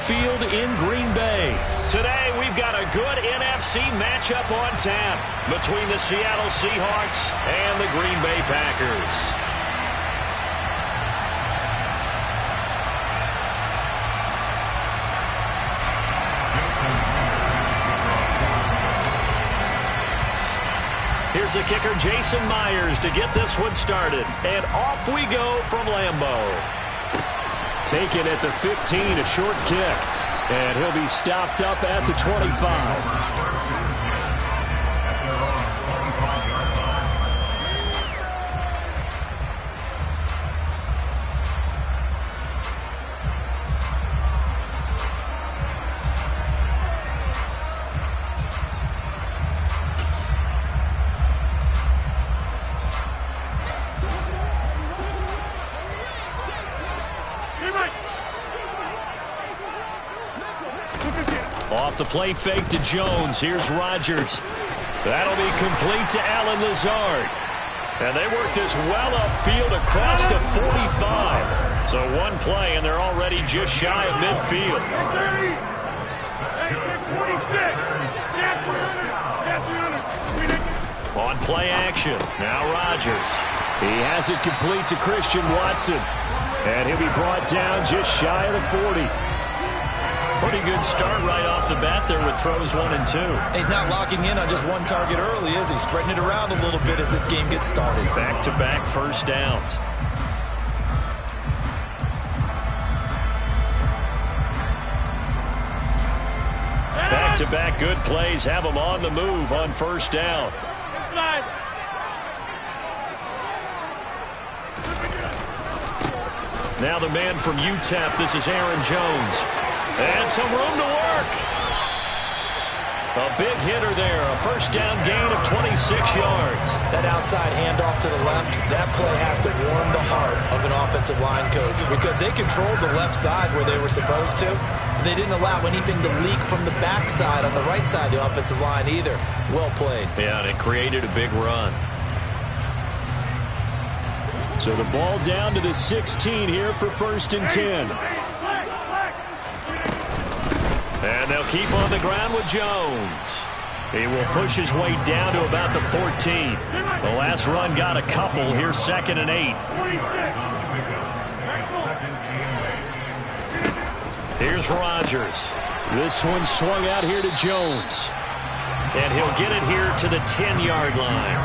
Field in Green Bay. Today, we've got a good NFC matchup on tap between the Seattle Seahawks and the Green Bay Packers. Here's the kicker, Jason Myers, to get this one started. And off we go from Lambeau. Taken at the 15, a short kick. And he'll be stopped up at the 25. Off the play fake to Jones. Here's Rodgers. That'll be complete to Allen Lazard. And they work this well upfield across the 45. So one play, and they're already just shy of midfield. On play action. Now Rodgers. He has it complete to Christian Watson. And he'll be brought down just shy of the 40. Pretty good start right off the bat there with throws 1 and 2. He's not locking in on just one target early, is he? Spreading it around a little bit as this game gets started. Back-to-back first downs. Back-to-back good plays have them on the move on first down. Now the man from UTEP, this is Aaron Jones. And some room to work. A big hitter there. A first down gain of 26 yards. That outside handoff to the left, that play has to warm the heart of an offensive line coach because they controlled the left side where they were supposed to. They didn't allow anything to leak from the backside on the right side of the offensive line either. Well played. Yeah, and it created a big run. So the ball down to the 16 here for 1st and 10. And they'll keep on the ground with Jones. He will push his way down to about the 14. The last run got a couple. Here's 2nd and 8. Here's Rodgers. This one swung out here to Jones. And he'll get it here to the 10-yard line.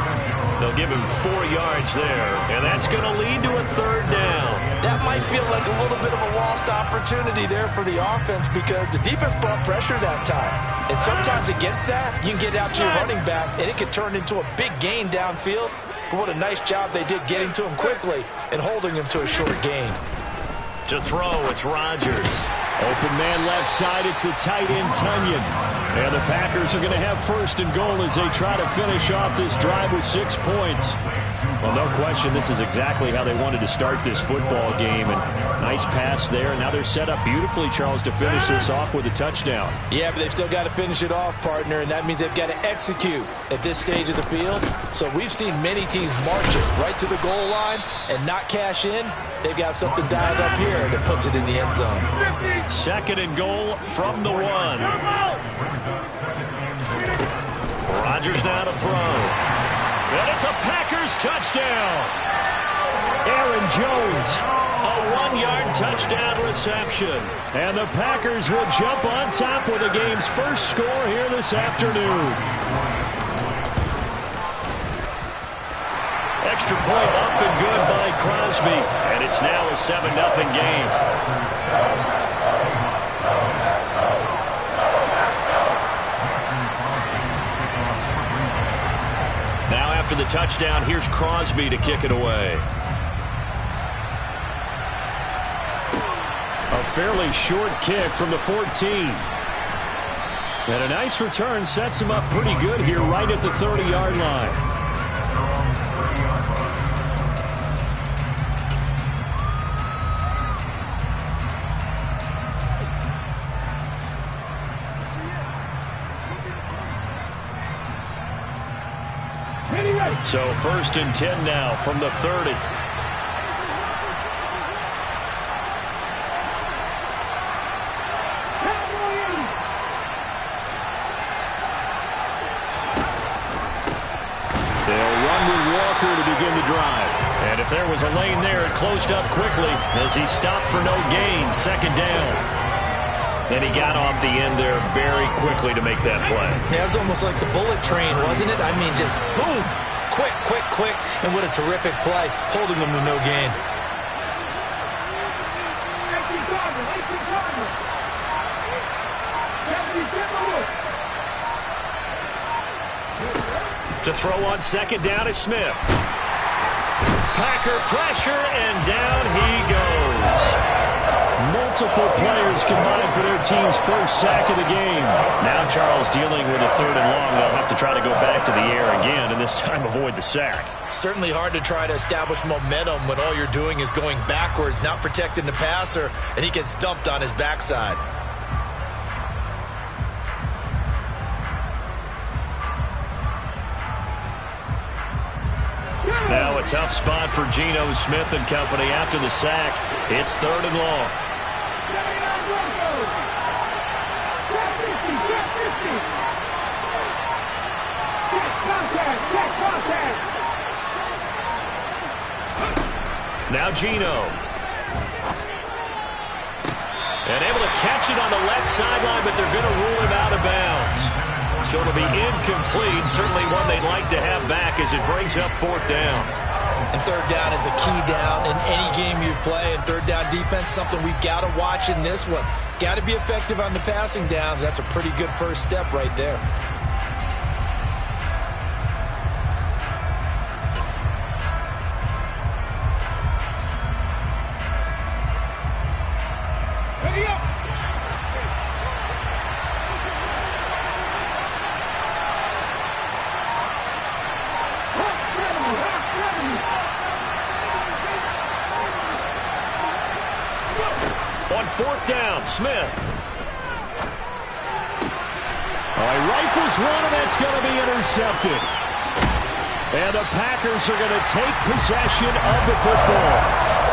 They'll give him 4 yards there. And that's going to lead to a 3rd down. That might feel like a little bit of a lost opportunity there for the offense because the defense brought pressure that time. And sometimes against that, you can get out to your running back, and it could turn into a big gain downfield. But what a nice job they did getting to him quickly and holding him to a short gain. To throw, it's Rodgers. Open man left side, it's the tight end Tunyon. And the Packers are going to have 1st and goal as they try to finish off this drive with 6 points. Well, no question, this is exactly how they wanted to start this football game. And nice pass there. Now they're set up beautifully, Charles, to finish this off with a touchdown. Yeah, but they've still got to finish it off, partner, and that means they've got to execute at this stage of the field. So we've seen many teams march it right to the goal line and not cash in. They've got something dialed up here that puts it in the end zone. 2nd and goal from the 1. Rodgers now to throw. And it's a Packers touchdown. Aaron Jones, a 1-yard touchdown reception. And the Packers will jump on top with the game's first score here this afternoon. Extra point up and good by Crosby. And it's now a 7-0 game. Now after the touchdown, here's Crosby to kick it away. A fairly short kick from the 14. And a nice return sets him up pretty good here right at the 30-yard line. So 1st and 10 now from the 30. there was a lane there. It closed up quickly as he stopped for no gain. Second down. And he got off the end there very quickly to make that play. Yeah, it was almost like the bullet train, wasn't it? I mean, just zoom. Quick, quick, quick. And what a terrific play, holding them with no gain. To throw on second down is Smith. Packer pressure, and down he goes. Multiple players combined for their team's first sack of the game. Now Charles dealing with a third and long. They'll have to try to go back to the air again, and this time avoid the sack. Certainly hard to try to establish momentum when all you're doing is going backwards, not protecting the passer, and he gets dumped on his backside. Now a tough spot for Geno Smith and company after the sack. It's third and long. Now Geno. And able to catch it on the left sideline, but they're going to rule him out of bounds. So it'll be incomplete. Certainly one they'd like to have back as it brings up fourth down. And third down is a key down in any game you play. And third down defense, something we've got to watch in this one. Got to be effective on the passing downs. That's a pretty good first step right there. On fourth down, Smith. All right, rifles one, and that's going to be intercepted. And the Packers are going to take possession of the football.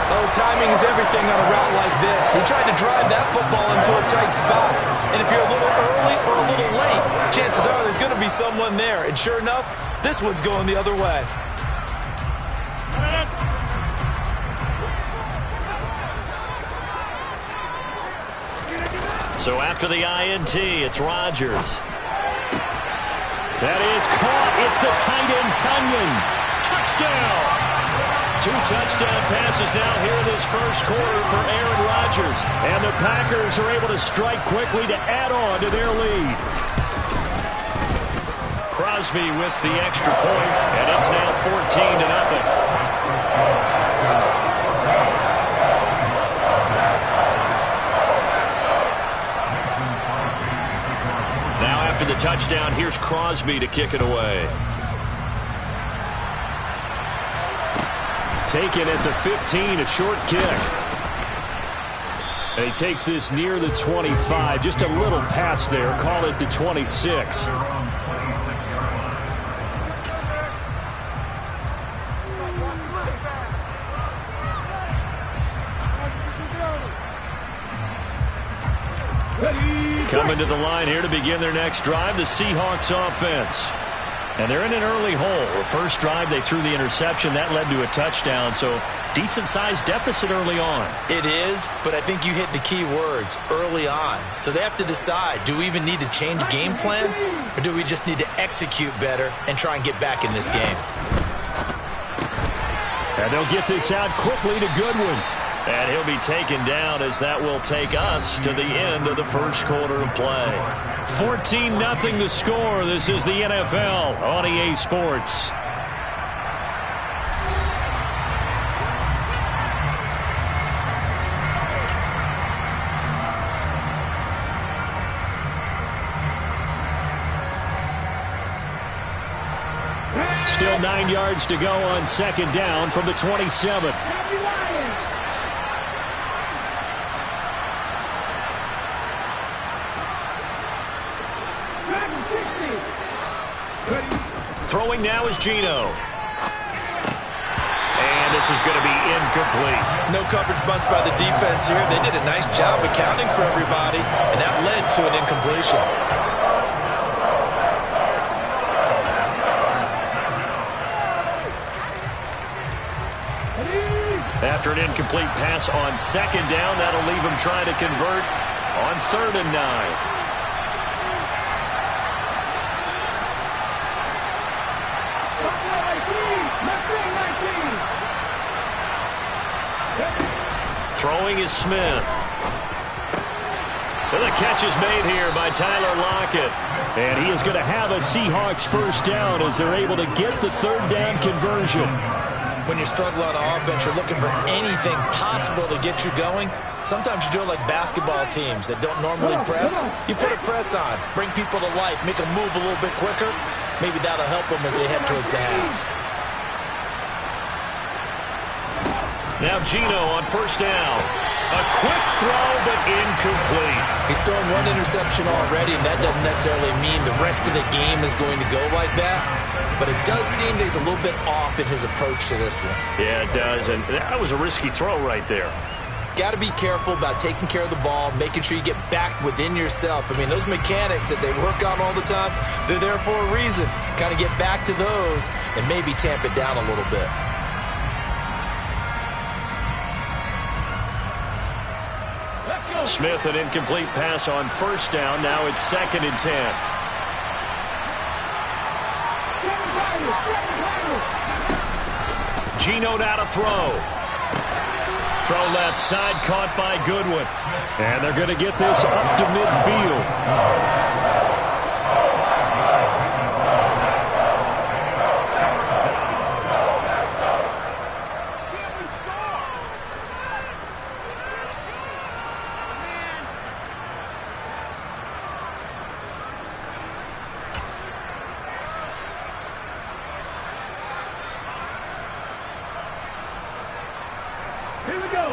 Oh, timing is everything on a route like this. He tried to drive that football into a tight spot. And if you're a little early or a little late, chances are there's going to be someone there. And sure enough, this one's going the other way. So after the INT, it's Rodgers. That is caught. It's the tight end, Tunyon. Touchdown! 2 touchdown passes now here in this first quarter for Aaron Rodgers. And the Packers are able to strike quickly to add on to their lead. Crosby with the extra point, and it's now 14-0. After the touchdown, here's Crosby to kick it away. Taken at the 15, a short kick. And he takes this near the 25, just a little pass there, call it the 26. Coming to the line here to begin their next drive, the Seahawks offense. And they're in an early hole. The first drive, they threw the interception. That led to a touchdown, so decent-sized deficit early on. It is, but I think you hit the key words, early on. So they have to decide, do we even need to change game plan, or do we just need to execute better and try and get back in this game? And they'll get this out quickly to Goodwin. And he'll be taken down as that will take us to the end of the first quarter of play. 14-0 the score. This is the NFL on EA Sports. Still 9 yards to go on second down from the 27. Throwing now is Geno. And this is going to be incomplete. No coverage bust by the defense here. They did a nice job accounting for everybody, and that led to an incompletion. After an incomplete pass on second down, that'll leave him trying to convert on 3rd and 9. Throwing is Smith. And the catch is made here by Tyler Lockett. And he is going to have a Seahawks first down as they're able to get the 3rd down conversion. When you struggle on offense, you're looking for anything possible to get you going. Sometimes you do it like basketball teams that don't normally press. You put a press on, bring people to life, make them move a little bit quicker. Maybe that'll help them as they head towards the half. Now Geno on first down. A quick throw, but incomplete. He's thrown one interception already, and that doesn't necessarily mean the rest of the game is going to go like that. But it does seem that he's a little bit off in his approach to this one. Yeah, it does, and that was a risky throw right there. Got to be careful about taking care of the ball, making sure you get back within yourself. I mean, those mechanics that they work on all the time, they're there for a reason. Kind of get back to those and maybe tamp it down a little bit. Smith, an incomplete pass on first down. Now it's 2nd and 10. Geno now to throw. Throw left side, caught by Goodwin. And they're going to get this up to midfield.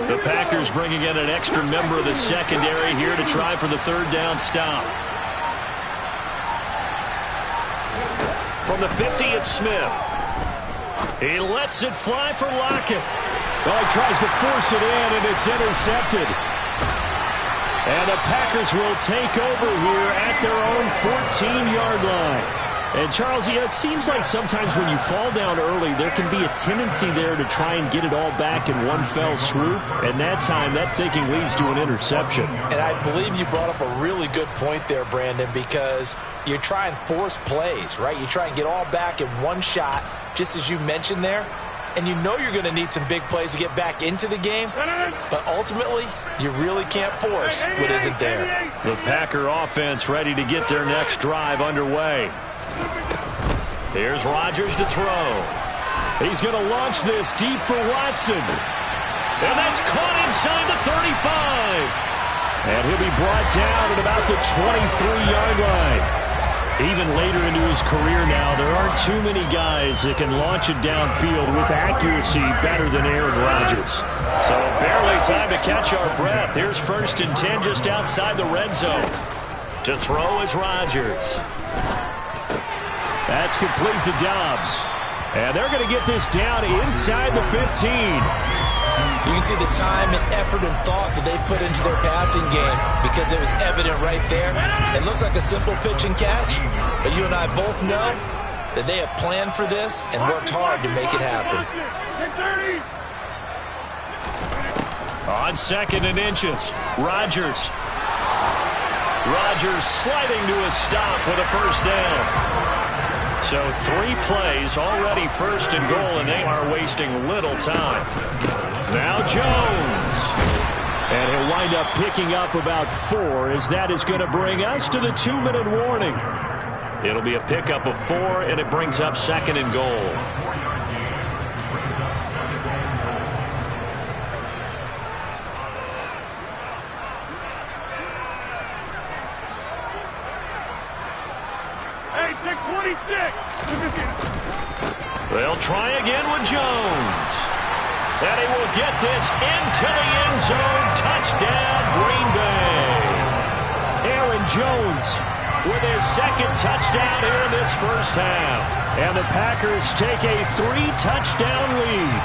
The Packers bringing in an extra member of the secondary here to try for the 3rd down stop. From the 50, it's Smith. He lets it fly for Lockett. Well, he tries to force it in, and it's intercepted. And the Packers will take over here at their own 14-yard line. And, Charles, it seems like sometimes when you fall down early, there can be a tendency there to try and get it all back in one fell swoop. And that time, that thinking leads to an interception. And I believe you brought up a really good point there, Brandon, because you try and force plays, right? You try and get all back in one shot, just as you mentioned there. And you know you're going to need some big plays to get back into the game. But ultimately, you really can't force what isn't there. The Packer offense ready to get their next drive underway. Here's Rodgers to throw. He's going to launch this deep for Watson. And that's caught inside the 35. And he'll be brought down at about the 23-yard line. Even later into his career now, there aren't too many guys that can launch it downfield with accuracy better than Aaron Rodgers. So barely time to catch our breath. Here's 1st and 10 just outside the red zone. To throw is Rodgers. That's complete to Dobbs. And they're going to get this down inside the 15. You can see the time and effort and thought that they put into their passing game because it was evident right there. It looks like a simple pitch and catch, but you and I both know that they have planned for this and worked hard to make it happen. On 2nd and inches, Rodgers. Rodgers sliding to a stop with a first down. So 3 plays, already 1st and goal, and they are wasting little time. Now Jones. And he'll wind up picking up about 4 as that is going to bring us to the 2-minute warning. It'll be a pickup of 4, and it brings up 2nd and goal. They'll try again with Jones. And he will get this into the end zone. Touchdown, Green Bay. Aaron Jones with his 2nd touchdown here in this first half. And the Packers take a 3-touchdown lead.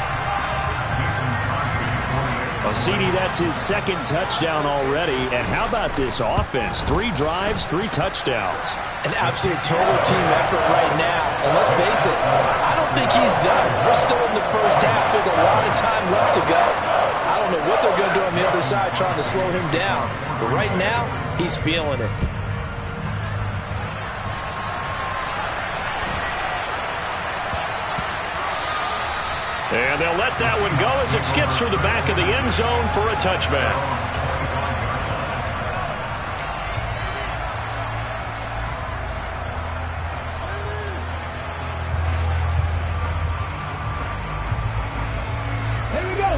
A Well, CD, that's his second touchdown already. And how about this offense? 3 drives, 3 touchdowns. An absolute total team effort right now. And let's face it, I don't think he's done. We're still in the first half. There's a lot of time left to go. I don't know what they're going to do on the other side trying to slow him down. But right now, he's feeling it. And they'll let that one go as it skips through the back of the end zone for a touchback.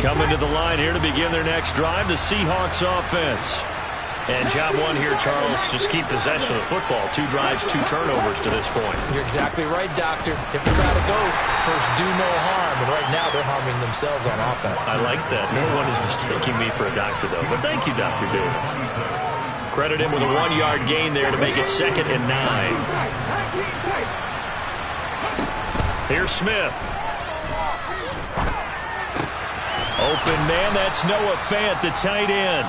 Coming to the line here to begin their next drive, the Seahawks offense. And job one here, Charles, just keep possession of the football. 2 drives, 2 turnovers to this point. You're exactly right, Doctor. If they're got to go, first do no harm. And right now they're harming themselves on offense. I like that. No one is mistaking me for a doctor, though. But thank you, Dr. Davis. Credit him with a 1-yard gain there to make it 2nd and 9. Here's Smith. Open man, that's Noah Fant, the tight end.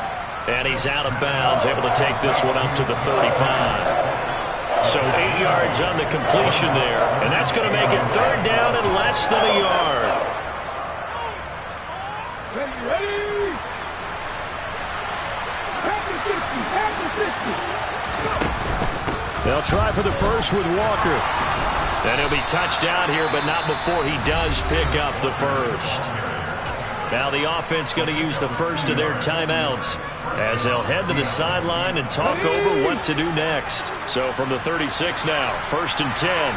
And he's out of bounds, able to take this one up to the 35. So 8 yards on the completion there. And that's going to make it 3rd down and less than a yard. Ready. They'll try for the first with Walker. And he'll be touched down here, but not before he does pick up the first. Now the offense going to use the first of their timeouts as they'll head to the sideline and talk over what to do next. So from the 36 now, 1st and 10.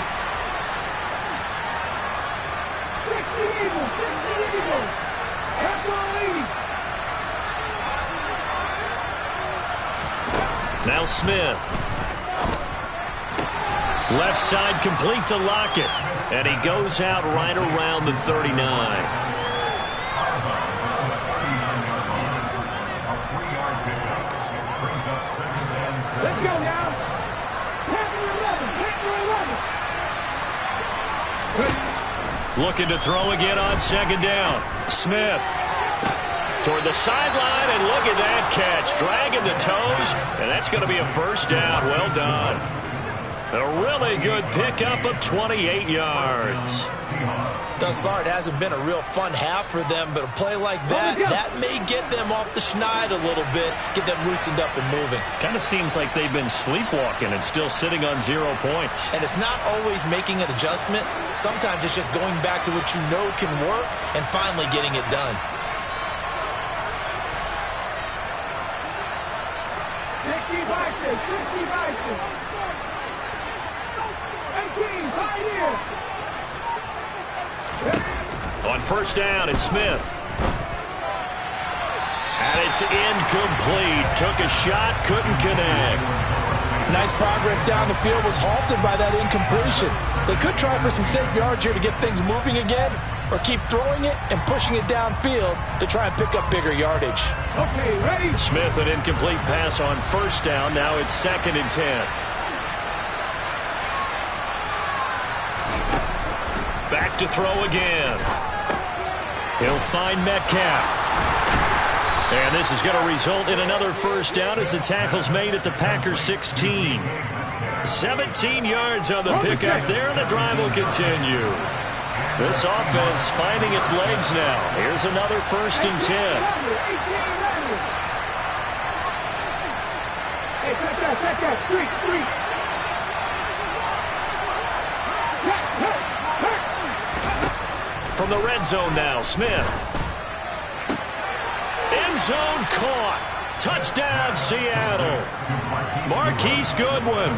Now Smith. Left side complete to Lockett. And he goes out right around the 39. Let's go now. Looking to throw again on 2nd down. Smith toward the sideline, and look at that catch. Dragging the toes, and that's going to be a 1st down. Well done. A really good pickup of 28 yards. Thus far, it hasn't been a real fun half for them, but a play like that may get them off the schneid a little bit, get them loosened up and moving. Kind of seems like they've been sleepwalking and still sitting on 0 points. And it's not always making an adjustment. Sometimes it's just going back to what you know can work and finally getting it done. On 1st down, it's Smith. And it's incomplete. Took a shot, couldn't connect. Nice progress down the field, was halted by that incompletion. They could try for some safe yards here to get things moving again, or keep throwing it and pushing it downfield to try and pick up bigger yardage. Okay, ready? Smith, an incomplete pass on 1st down. Now it's 2nd and 10. Back to throw again. He'll find Metcalf. And this is going to result in another 1st down as the tackle's made at the Packers 16. 17 yards on the pickup there, and the drive will continue. This offense finding its legs now. Here's another 1st and 10. Hey, set that, street. From the red zone now, Smith. End zone caught. Touchdown, Seattle. Marquise Goodwin,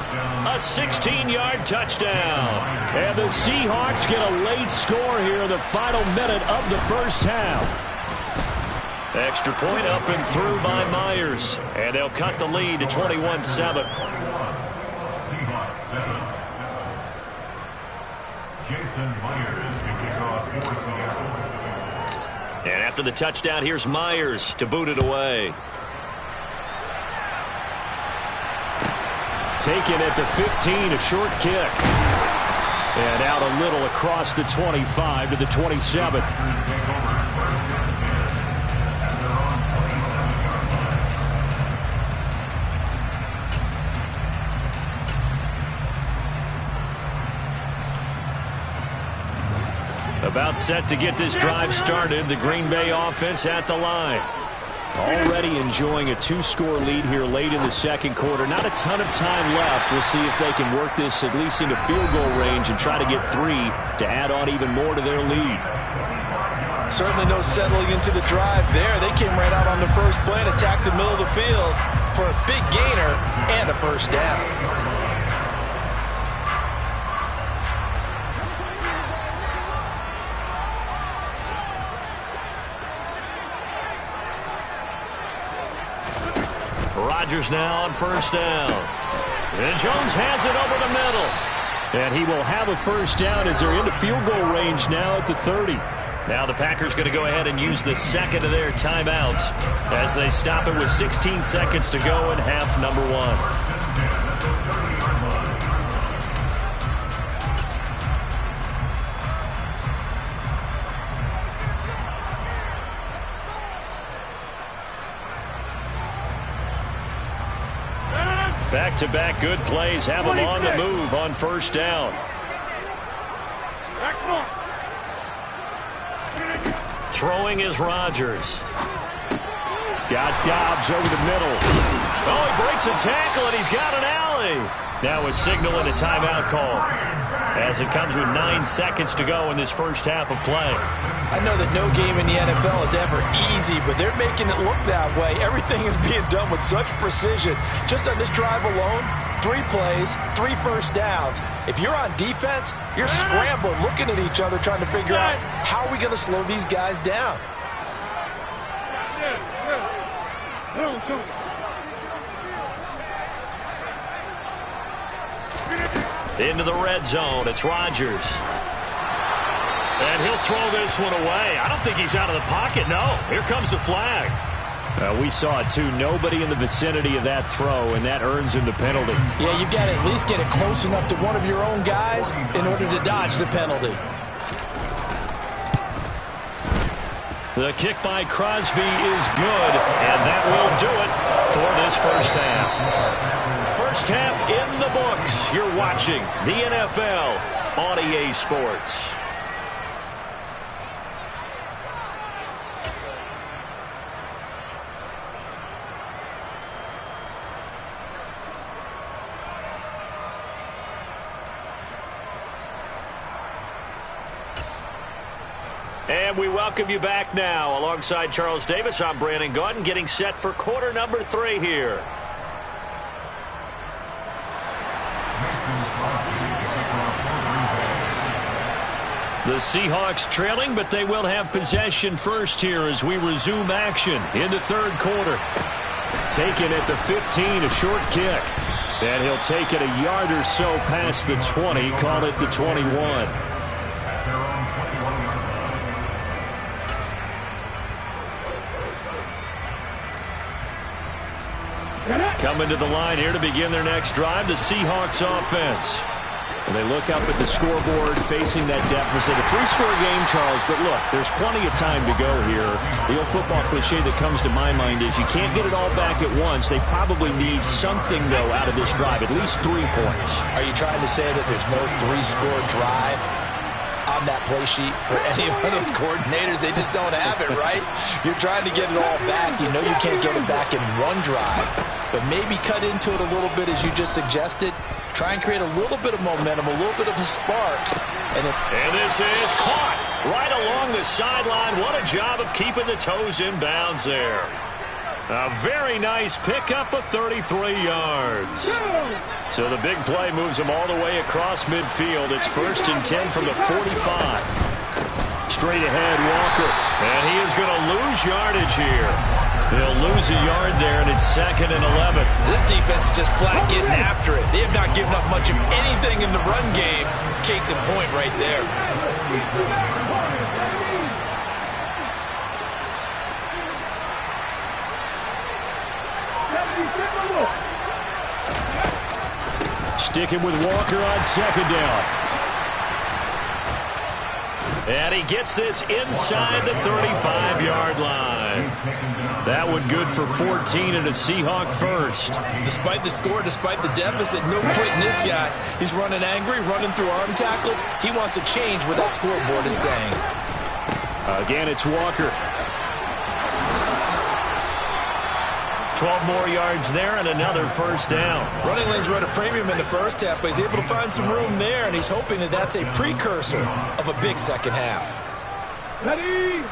a 16-yard touchdown. And the Seahawks get a late score here in the final minute of the 1st half. Extra point up and through by Myers. And they'll cut the lead to 21-7. And after the touchdown, here's Myers to boot it away. Taken at the 15, a short kick. And out a little across the 25 to the 27. About set to get this drive started. The Green Bay offense at the line. Already enjoying a 2-score lead here late in the second quarter. Not a ton of time left. We'll see if they can work this at least into field goal range and try to get 3 to add on even more to their lead. Certainly no settling into the drive there. They came right out on the first play and attacked the middle of the field for a big gainer and a first down. Rodgers now on first down. And Jones has it over the middle. And he will have a first down as they're into field goal range now at the 30. Now the Packers going to go ahead and use the second of their timeouts as they stop it with 16 seconds to go in half number 1. Back-to-back good plays have them on the move on first down. Throwing is Rodgers. Got Dobbs over the middle. Oh, he breaks a tackle, and he's got an alley. Now a signal and a timeout call as it comes with 9 seconds to go in this first half of play. I know that no game in the NFL is ever easy, but they're making it look that way. Everything is being done with such precision. Just on this drive alone, 3 plays, 3 first downs. If you're on defense, you're scrambling, looking at each other, trying to figure out how are we going to slow these guys down. Into the red zone, it's Rodgers. And he'll throw this one away. I don't think he's out of the pocket, no. Here comes the flag. We saw it too. Nobody in the vicinity of that throw, and that earns him the penalty. Yeah, you've got to at least get it close enough to one of your own guys in order to dodge the penalty. The kick by Crosby is good, and that will do it for this first half. First half in the books. You're watching the NFL on EA Sports. And we welcome you back now. Alongside Charles Davis, I'm Brandon Gaudin, getting set for quarter number 3 here. The Seahawks trailing, but they will have possession first here as we resume action in the third quarter. Taken at the 15, a short kick. And he'll take it a yard or so past the 20, call it the 21. Coming to the line here to begin their next drive, the Seahawks offense. And they look up at the scoreboard facing that deficit. A 3-score game, Charles, but look, there's plenty of time to go here. The old football cliche that comes to my mind is you can't get it all back at once. They probably need something, though, out of this drive, at least 3 points. Are you trying to say that there's no 3-score drive on that play sheet for any of those coordinators? They just don't have it, right? You're trying to get it all back. You know you can't get it back in one drive, but maybe cut into it a little bit as you just suggested. Try and create a little bit of momentum, a little bit of a spark. And this is caught right along the sideline. What a job of keeping the toes in bounds there. A very nice pickup of 33 yards. So the big play moves them all the way across midfield. It's 1st and 10 from the 45. Straight ahead, Walker. And he is going to lose yardage here. They'll lose a yard there, and it's 2nd and 11. This defense is just flat getting after it. They have not given up much of anything in the run game. Case in point right there. Sticking with Walker on 2nd down. And he gets this inside the 35-yard line. That one good for 14 and a Seahawk first. Despite the score, despite the deficit, no quitting this guy. He's running angry, running through arm tackles. He wants to change what that scoreboard is saying. Again, it's Walker. 12 more yards there and another first down. Running lanes run a premium in the first half, but he's able to find some room there, and he's hoping that that's a precursor of a big second half. Ready?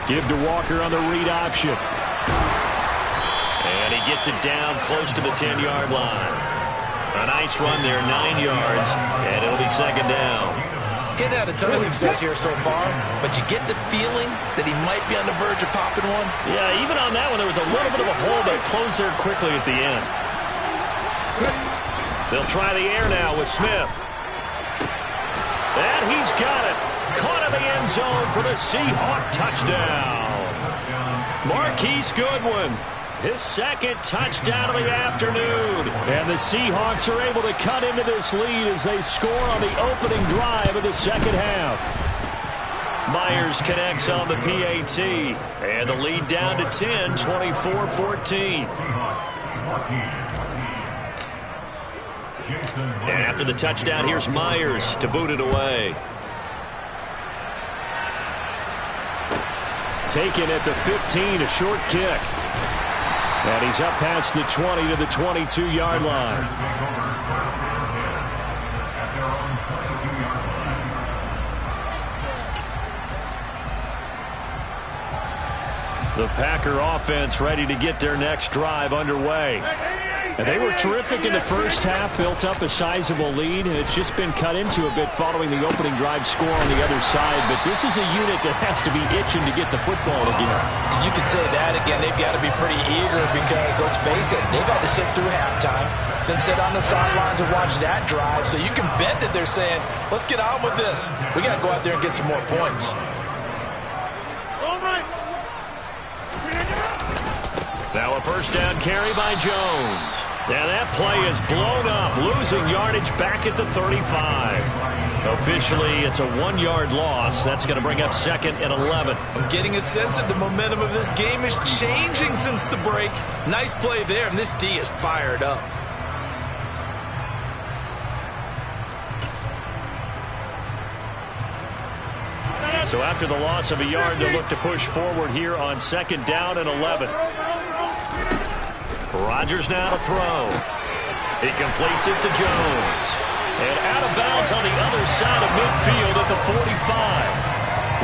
Give to Walker on the read option. And he gets it down close to the 10-yard line. A nice run there, 9 yards, and it'll be second down. He's had a ton of success here so far, but you get the feeling that he might be on the verge of popping one. Yeah, even on that one, there was a little bit of a hole, but it closed there quickly at the end. They'll try the air now with Smith. And he's got it. Caught in the end zone for the Seahawk touchdown. Marquise Goodwin. His second touchdown of the afternoon. And the Seahawks are able to cut into this lead as they score on the opening drive of the second half. Myers connects on the PAT. And the lead down to 10, 24-14. And after the touchdown, here's Myers to boot it away. Taken at the 15, a short kick. And he's up past the 20 to the 22-yard line. The Packer offense ready to get their next drive underway. And they were terrific in the first half, built up a sizable lead, and it's just been cut into a bit following the opening drive score on the other side. But this is a unit that has to be itching to get the football again. You could say that again. They've got to be pretty eager because, let's face it, they've had to sit through halftime, then sit on the sidelines and watch that drive. So you can bet that they're saying, let's get on with this. We got to go out there and get some more points. Now a first down carry by Jones. And that play is blown up, losing yardage back at the 35. Officially, it's a 1-yard loss. That's going to bring up second and 11. I'm getting a sense that the momentum of this game is changing since the break. Nice play there, and this D is fired up. So after the loss of a yard, they'll look to push forward here on second down and 11. Rodgers now to throw. He completes it to Jones. And out of bounds on the other side of midfield at the 45.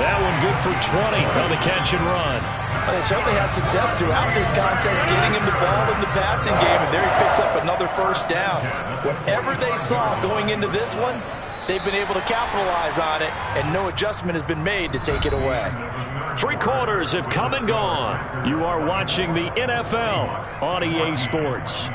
That one good for 20 on the catch and run. Well, they certainly had success throughout this contest getting him the ball in the passing game, and there he picks up another first down. Whatever they saw going into this one, they've been able to capitalize on it, and no adjustment has been made to take it away. 3 quarters have come and gone. You are watching the NFL on EA Sports.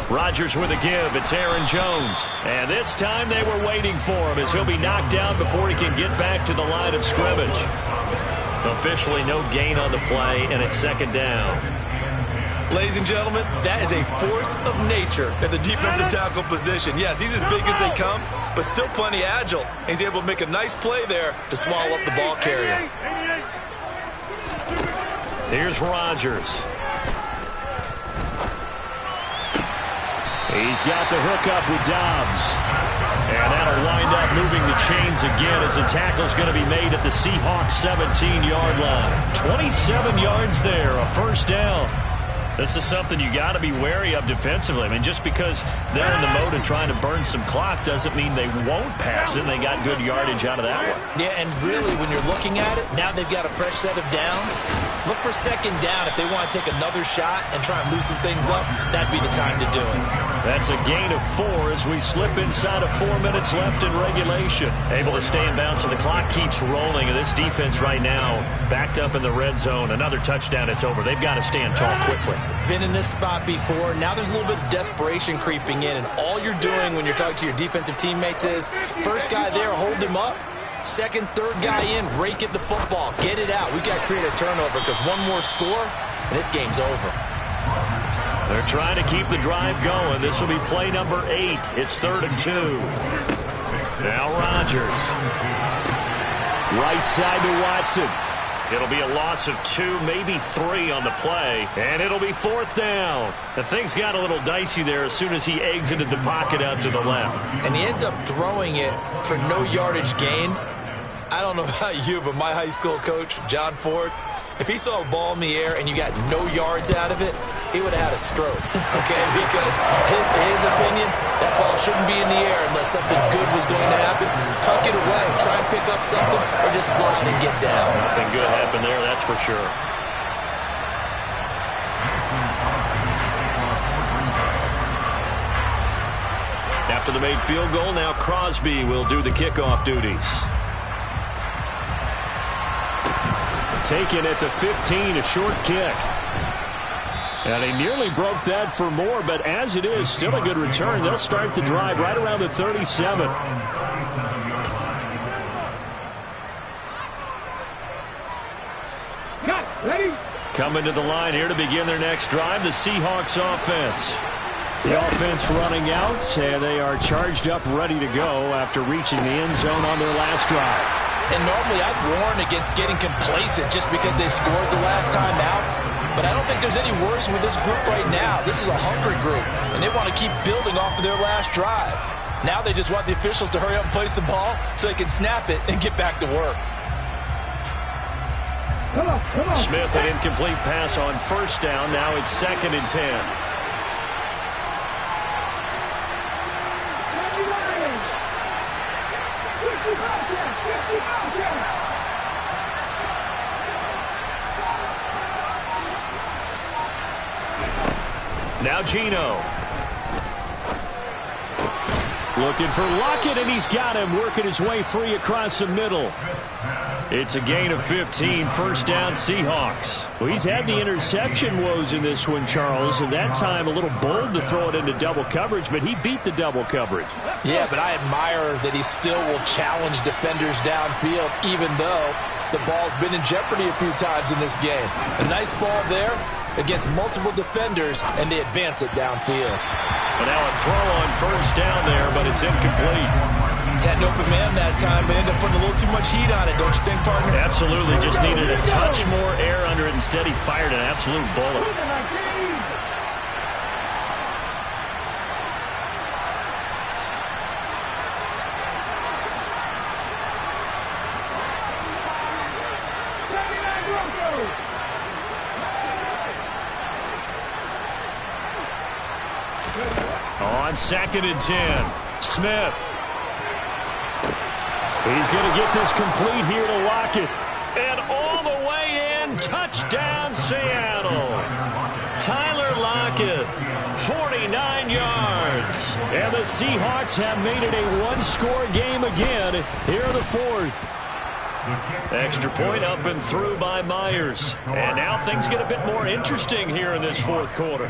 Rodgers with a give. It's Aaron Jones. And this time they were waiting for him as he'll be knocked down before he can get back to the line of scrimmage. Officially no gain on the play, and it's second down. Ladies and gentlemen, that is a force of nature at the defensive tackle position. Yes, he's as big as they come, but still plenty agile. He's able to make a nice play there to swallow up the ball carrier. Here's Rodgers. He's got the hook up with Dobbs. And that'll wind up moving the chains again as the tackle's going to be made at the Seahawks 17-yard line. 27 yards there, a first down. This is something you got to be wary of defensively. I mean, just because they're in the mode of trying to burn some clock doesn't mean they won't pass it. They got good yardage out of that one. Yeah, and really, when you're looking at it, now they've got a fresh set of downs. Look for second down. If they want to take another shot and try and loosen things up, that'd be the time to do it. That's a gain of 4 as we slip inside of 4 minutes left in regulation. Able to stay in bounds, so the clock keeps rolling. And this defense right now backed up in the red zone. Another touchdown, it's over. They've got to stand tall quickly. Been in this spot before. Now there's a little bit of desperation creeping in, and all you're doing when you're talking to your defensive teammates is first guy there, hold him up. Second, third guy in, rake at the football. Get it out. We've got to create a turnover because one more score, and this game's over. They're trying to keep the drive going. This will be play number 8. It's 3rd and 2. Now Rodgers. Right side to Watson. It'll be a loss of 2, maybe 3 on the play, and it'll be 4th down. The things got a little dicey there as soon as he exited the pocket out to the left. And he ends up throwing it for no yardage gained. I don't know about you, but my high school coach, John Ford, if he saw a ball in the air and you got no yards out of it, he would have had a stroke, okay? Because his opinion, that ball shouldn't be in the air unless something good was going to happen. Tuck it away, try and pick up something, or just slide and get down. Nothing good happened there, that's for sure. After the made field goal, now Crosby will do the kickoff duties. Taken at the 15, a short kick. And he nearly broke that for more, but as it is, still a good return. They'll start the drive right around the 37. Ready? Coming to the line here to begin their next drive, the Seahawks offense. The offense running out, and they are charged up, ready to go after reaching the end zone on their last drive. And normally I'd warn against getting complacent just because they scored the last time out. But I don't think there's any worries with this group right now. This is a hungry group, and they want to keep building off of their last drive. Now they just want the officials to hurry up and place the ball so they can snap it and get back to work. Come on. Smith, an incomplete pass on 1st down. Now it's 2nd and 10. Now Geno. Looking for Lockett, and he's got him, working his way free across the middle. It's a gain of 15, 1st down Seahawks. Well, he's had the interception woes in this one, Charles, and that time a little bold to throw it into double coverage, but he beat the double coverage. Yeah, but I admire that he still will challenge defenders downfield, even though the ball's been in jeopardy a few times in this game. A nice ball there against multiple defenders, and they advance it downfield. And now a throw on 1st down there, but it's incomplete. Had an open man that time, but ended up putting a little too much heat on it, don't you think, partner? Absolutely. Just needed a touch more air under it. Instead, he fired an absolute bullet. On 2nd and 10, Smith. He's going to get this complete here to Lockett. And all the way in, touchdown Seattle. Tyler Lockett, 49 yards. And the Seahawks have made it a one-score game again here in the 4th. Extra point up and through by Myers. And now things get a bit more interesting here in this 4th quarter.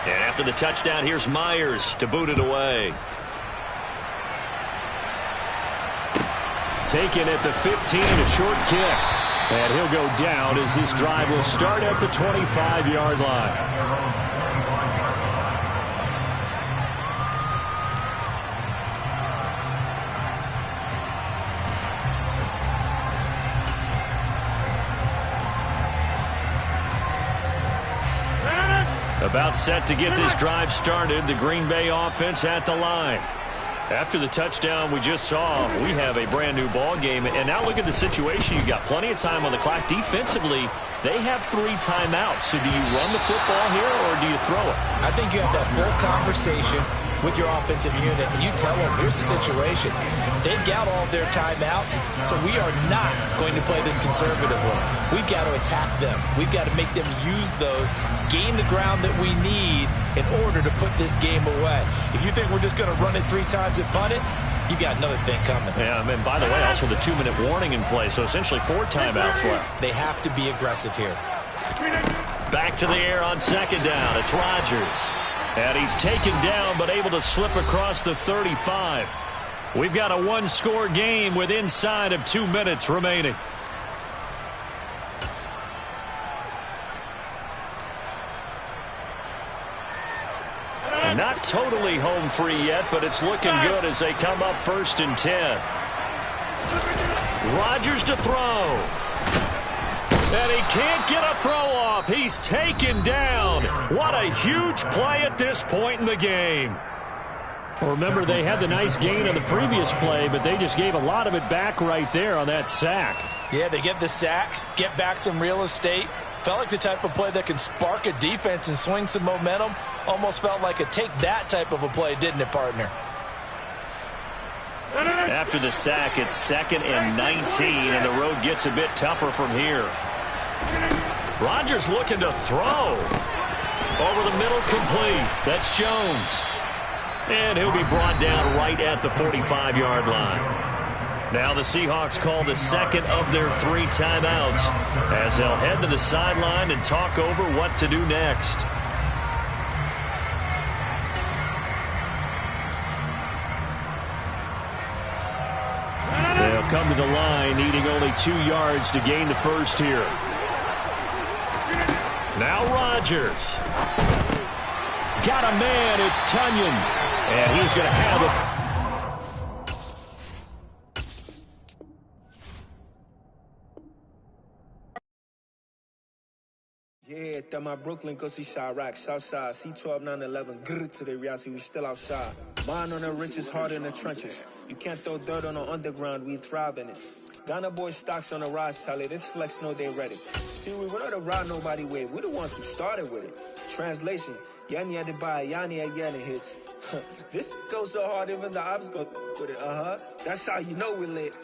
And after the touchdown, here's Myers to boot it away. Taken at the 15, a short kick. And he'll go down as this drive will start at the 25-yard line. About set to get this drive started. The Green Bay offense at the line. After the touchdown we just saw, we have a brand new ball game. And now look at the situation. You've got plenty of time on the clock. Defensively, they have 3 timeouts. So do you run the football here or do you throw it? I think you have that full conversation with your offensive unit, and you tell them, here's the situation. They've got all their timeouts, so we are not going to play this conservatively. We've got to attack them. We've got to make them use those, gain the ground that we need in order to put this game away. If you think we're just going to run it 3 times and punt it, you've got another thing coming. Yeah, and by the way, also the 2-minute warning in play, so essentially 4 timeouts left. They have to be aggressive here. Back to the air on 2nd down. It's Rodgers. And he's taken down but able to slip across the 35. We've got a 1-score game with inside of 2 minutes remaining. And not totally home free yet, but it's looking good as they come up 1st and 10. Rodgers to throw. And he can't get a throw off. He's taken down. What a huge play at this point in the game. Well, remember, they had the nice gain on the previous play, but they just gave a lot of it back right there on that sack. Yeah, they get the sack, get back some real estate. Felt like the type of play that can spark a defense and swing some momentum. Almost felt like a take that type of a play, didn't it, partner? After the sack, it's 2nd and 19, and the road gets a bit tougher from here. Rodgers looking to throw. Over the middle, complete. That's Jones. And he'll be brought down right at the 45-yard line. Now the Seahawks call the 2nd of their 3 timeouts as they'll head to the sideline and talk over what to do next. They'll come to the line, needing only 2 yards to gain the first here. Now Rodgers. Got a man, it's Tunyon. And he's going to have it. Yeah, that my Brooklyn, go see Chirac, Southside, C12, 911, grrr to the reality, we still outside. Mine on the riches, hard in the trenches. You can't throw dirt on the underground, we thrive in it. Ghana boys stocks on the rise, Charlie, this flex know they ready. See, we not to ride nobody wave, we the ones who started with it. Translation, Yanni had to buy, Yanni had Yanni hits. This goes so hard, even the ops go with it, That's how you know we lit.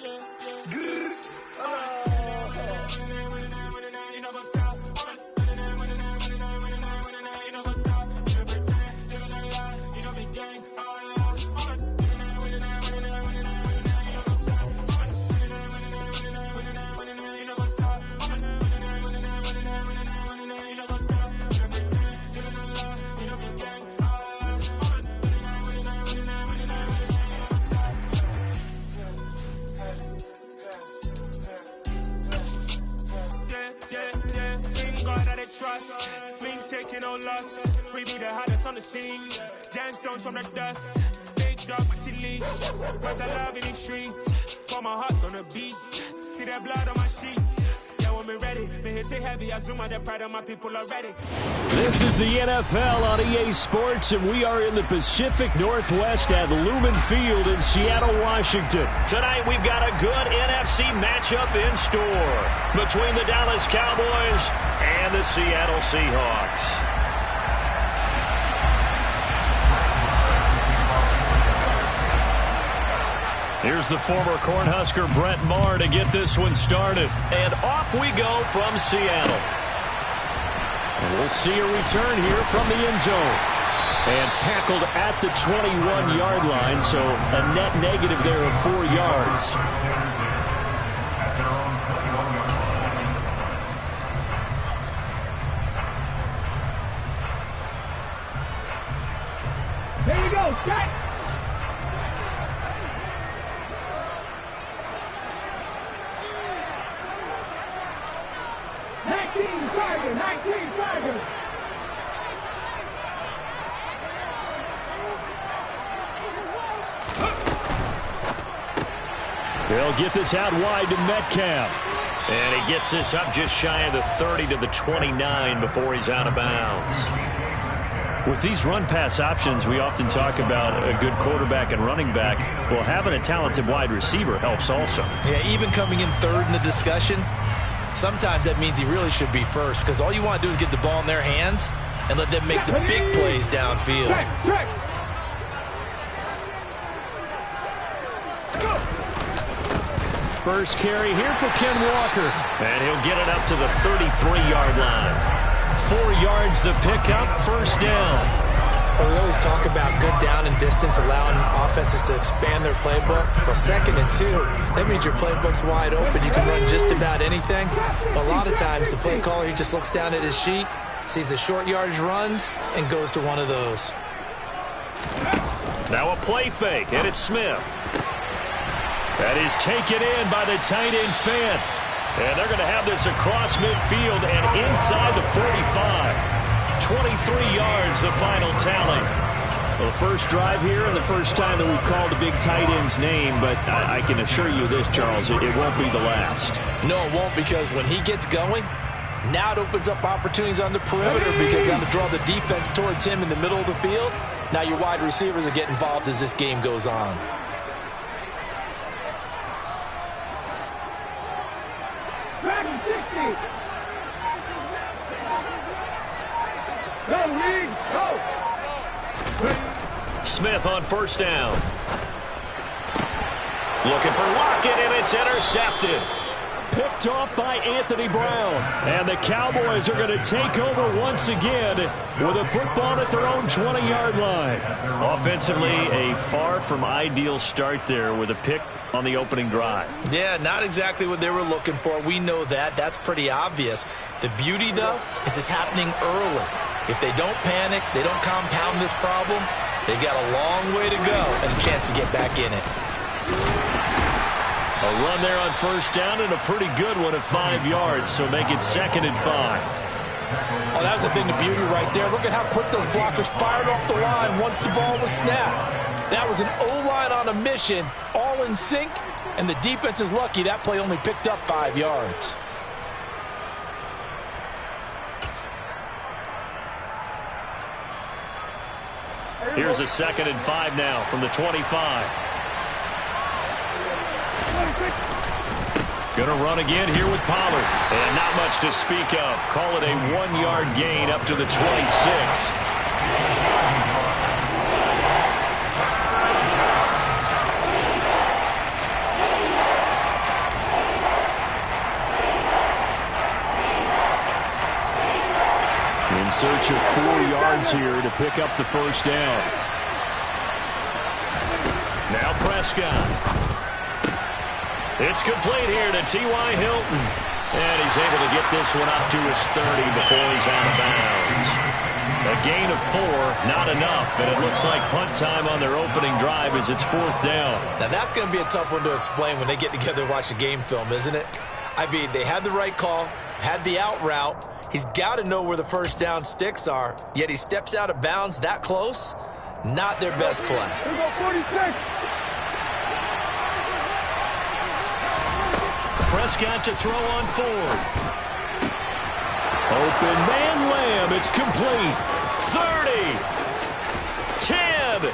Grrr, trust, me taking no loss. We be the hottest on the scene. Gemstones from the dust. Big dog, but she leash. Cause I love in the streets. Put my heart on the beat. See that blood on my sheets. Yeah, when we ready, me hit it heavy. I zoom out the pride of my people already. This is the NFL on EA Sports, and we are in the Pacific Northwest at Lumen Field in Seattle, Washington. Tonight, we've got a good NFC matchup in store between the Dallas Cowboys and the Seattle Seahawks. Here's the former Cornhusker Brett Maher to get this one started. And off we go from Seattle. And we'll see a return here from the end zone. And tackled at the 21-yard line, so a net negative there of 4 yards. Here we go, set! They'll get this out wide to Metcalf. And he gets this up just shy of the 30 to the 29 before he's out of bounds. With these run-pass options, we often talk about a good quarterback and running back. Well, having a talented wide receiver helps also. Yeah, even coming in third in the discussion, sometimes that means he really should be first, because all you want to do is get the ball in their hands and let them make the big plays downfield. First carry here for Ken Walker. And he'll get it up to the 33-yard line. 4 yards the pickup, first down. Well, we always talk about good down and distance, allowing offenses to expand their playbook. Well, 2nd and 2, that means your playbook's wide open. You can run just about anything. But a lot of times, the play caller, he just looks down at his sheet, sees the short yardage runs, and goes to one of those. Now a play fake, and it's Smith. That is taken in by the tight end Fant. And they're going to have this across midfield and inside the 45. 23 yards, the final tally. Well, the first drive here and the first time that we've called a big tight end's name, but I can assure you this, Charles, it won't be the last. No, it won't, because when he gets going, now it opens up opportunities on the perimeter, because that'll draw the defense towards him in the middle of the field. Now your wide receivers will get involved as this game goes on. Smith on first down. Looking for Lockett, and it's intercepted. Picked off by Anthony Brown. And the Cowboys are going to take over once again with a football at their own 20-yard line. Offensively, a far from ideal start there with a pick on the opening drive. Yeah, not exactly what they were looking for. We know that. That's pretty obvious. The beauty, though, is it's happening early. If they don't panic, they don't compound this problem, they've got a long way to go and a chance to get back in it. A run there on first down, and a pretty good one at 5 yards, so make it 2nd and 5. Oh, that was a thing of beauty right there. Look at how quick those blockers fired off the line once the ball was snapped. That was an O-line on a mission, all in sync, and the defense is lucky that play only picked up 5 yards. Here's a 2nd and 5 now from the 25. Gonna run again here with Pollard. And not much to speak of. Call it a 1-yard gain up to the 26. In search of 4 yards here to pick up the first down. Now Prescott. It's complete here to T.Y. Hilton. And he's able to get this one up to his 30 before he's out of bounds. A gain of 4, not enough. And it looks like punt time on their opening drive as it's 4th down. Now that's going to be a tough one to explain when they get together and watch the game film, isn't it? I mean, they had the right call, had the out route. He's got to know where the first down sticks are, yet he steps out of bounds that close. Not their best play. Here we go, 46. Prescott to throw on 4th. Open man Lamb. It's complete. 30. 10.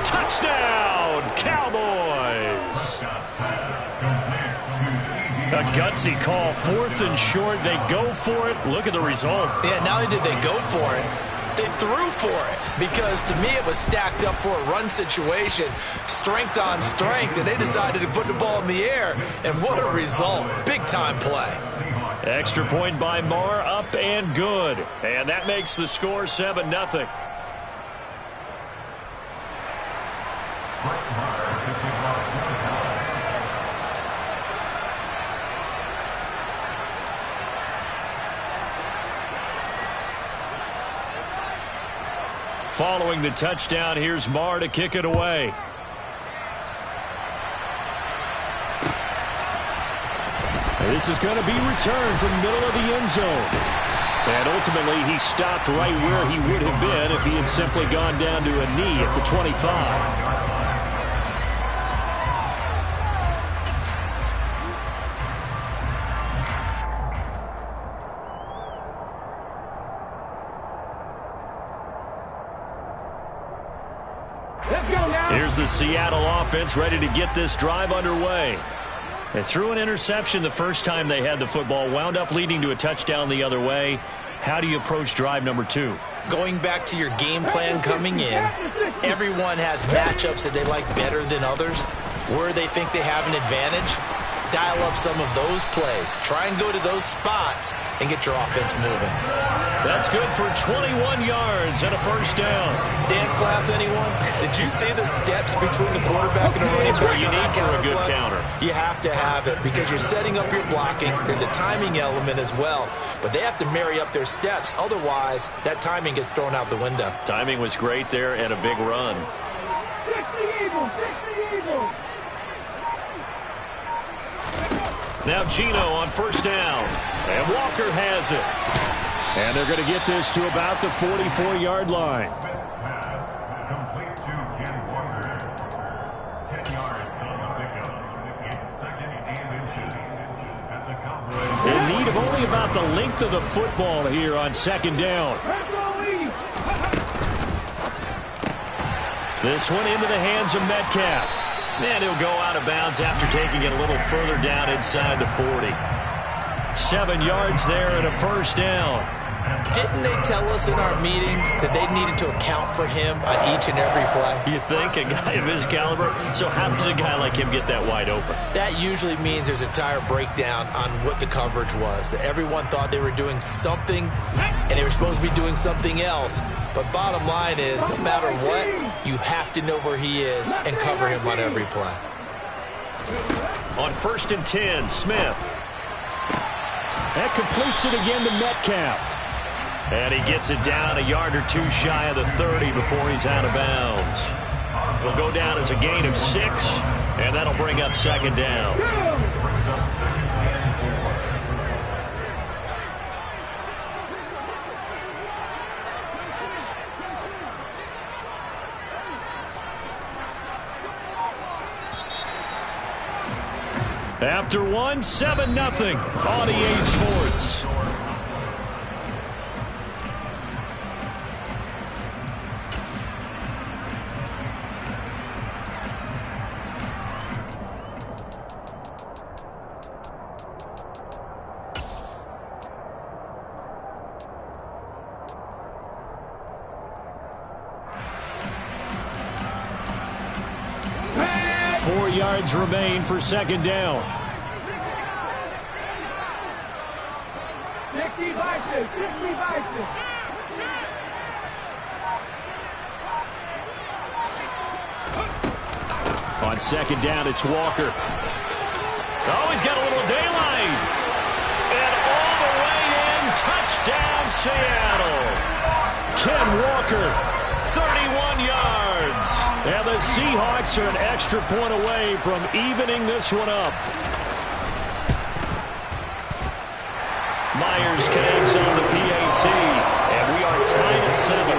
Touchdown, Cowboys. A gutsy call. 4th and short. They go for it. Look at the result. Yeah, not only did they go for it, they threw for it, because to me it was stacked up for a run situation, strength on strength, and they decided to put the ball in the air, and what a result. Big-time play. Extra point by Marr, up and good. And that makes the score 7-0. Following the touchdown, here's Marr to kick it away. This is going to be returned from the middle of the end zone. And ultimately, he stopped right where he would have been if he had simply gone down to a knee at the 25. Let's go now. Here's the Seattle offense ready to get this drive underway. They threw an interception the first time they had the football, wound up leading to a touchdown the other way. How do you approach drive number 2? Going back to your game plan coming in, everyone has matchups that they like better than others, where they think they have an advantage. Dial up some of those plays. Try and go to those spots and get your offense moving. That's good for 21 yards and a first down. Dance class, anyone? Did you see the steps between the quarterback and the running back? That's what you need for a good counter. You have to have it because you're setting up your blocking. There's a timing element as well, but they have to marry up their steps. Otherwise, that timing gets thrown out the window. Timing was great there and a big run. Fix the Eagles. Fix the Eagles. Now Geno on first down, and Walker has it. And they're going to get this to about the 44-yard line. Complete to Ken Walker. 10 yards on the pickup. It's 2nd and inches. At the Cowboys. In need of only about the length of the football here on second down. This one into the hands of Metcalf. And he'll go out of bounds after taking it a little further down inside the 40. 7 yards there and a first down. Didn't they tell us in our meetings that they needed to account for him on each and every play? You think? A guy of his caliber? So how does a guy like him get that wide open? That usually means there's a entire breakdown on what the coverage was. That everyone thought they were doing something, and they were supposed to be doing something else. But bottom line is, no matter what, you have to know where he is and cover him on every play. On 1st and 10, Smith. That completes it again to Metcalf. And he gets it down a yard or two shy of the 30 before he's out of bounds. He'll go down as a gain of 6, and that'll bring up second down. After 1, 7-0 on EA Sports. Remain for second down. 60 vices, 60 vices. On second down, it's Walker. Oh, he's got a little daylight. And all the way in, touchdown Seattle. Ken Walker, 31 yards. And the Seahawks are an extra point away from evening this one up. Myers connects on the PAT, and we are tied at 7.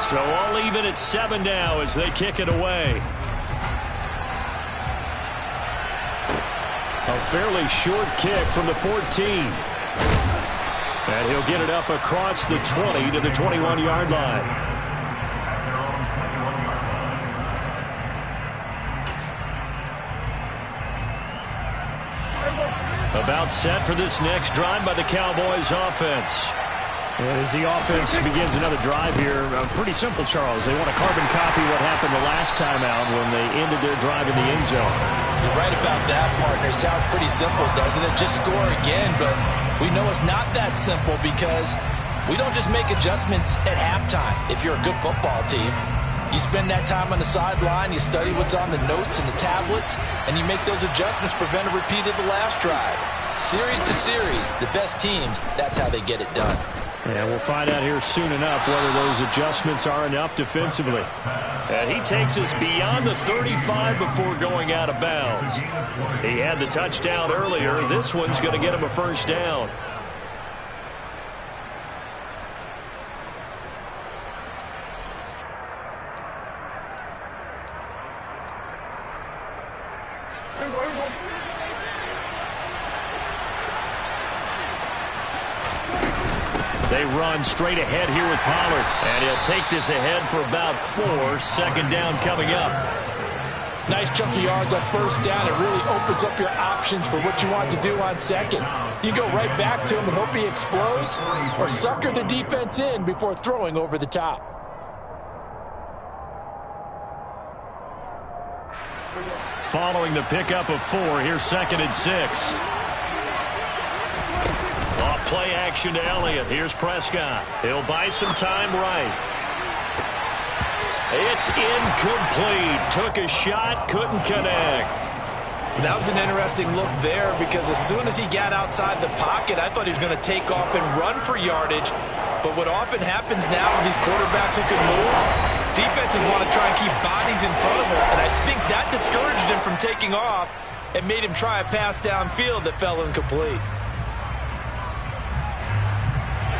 So all even at 7 now as they kick it away. A fairly short kick from the 14. And he'll get it up across the 20 to the 21-yard line. About set for this next drive by the Cowboys offense. And as the offense begins another drive here, pretty simple, Charles. They want to carbon copy what happened the last time out when they ended their drive in the end zone. You're right about that, partner. Sounds pretty simple, doesn't it? Just score again, but we know it's not that simple because we don't just make adjustments at halftime if you're a good football team. You spend that time on the sideline, you study what's on the notes and the tablets, and you make those adjustments to prevent a repeat of the last drive. Series to series, the best teams, that's how they get it done. And we'll find out here soon enough whether those adjustments are enough defensively. And he takes us beyond the 35 before going out of bounds. He had the touchdown earlier. This one's going to get him a first down. They run straight ahead here with Pollard. And he'll take this ahead for about 4. Second down coming up. Nice chunk of yards on first down. It really opens up your options for what you want to do on second. You go right back to him and hope he explodes, or sucker the defense in before throwing over the top. Following the pickup of 4, here's 2nd and 6. Off play action to Elliott. Here's Prescott. He'll buy some time right. It's incomplete. Took a shot, couldn't connect. That was an interesting look there because as soon as he got outside the pocket, I thought he was going to take off and run for yardage. But what often happens now with these quarterbacks who can move, defenses want to try and keep bodies in front of him. And I think that discouraged him from taking off and made him try a pass downfield that fell incomplete.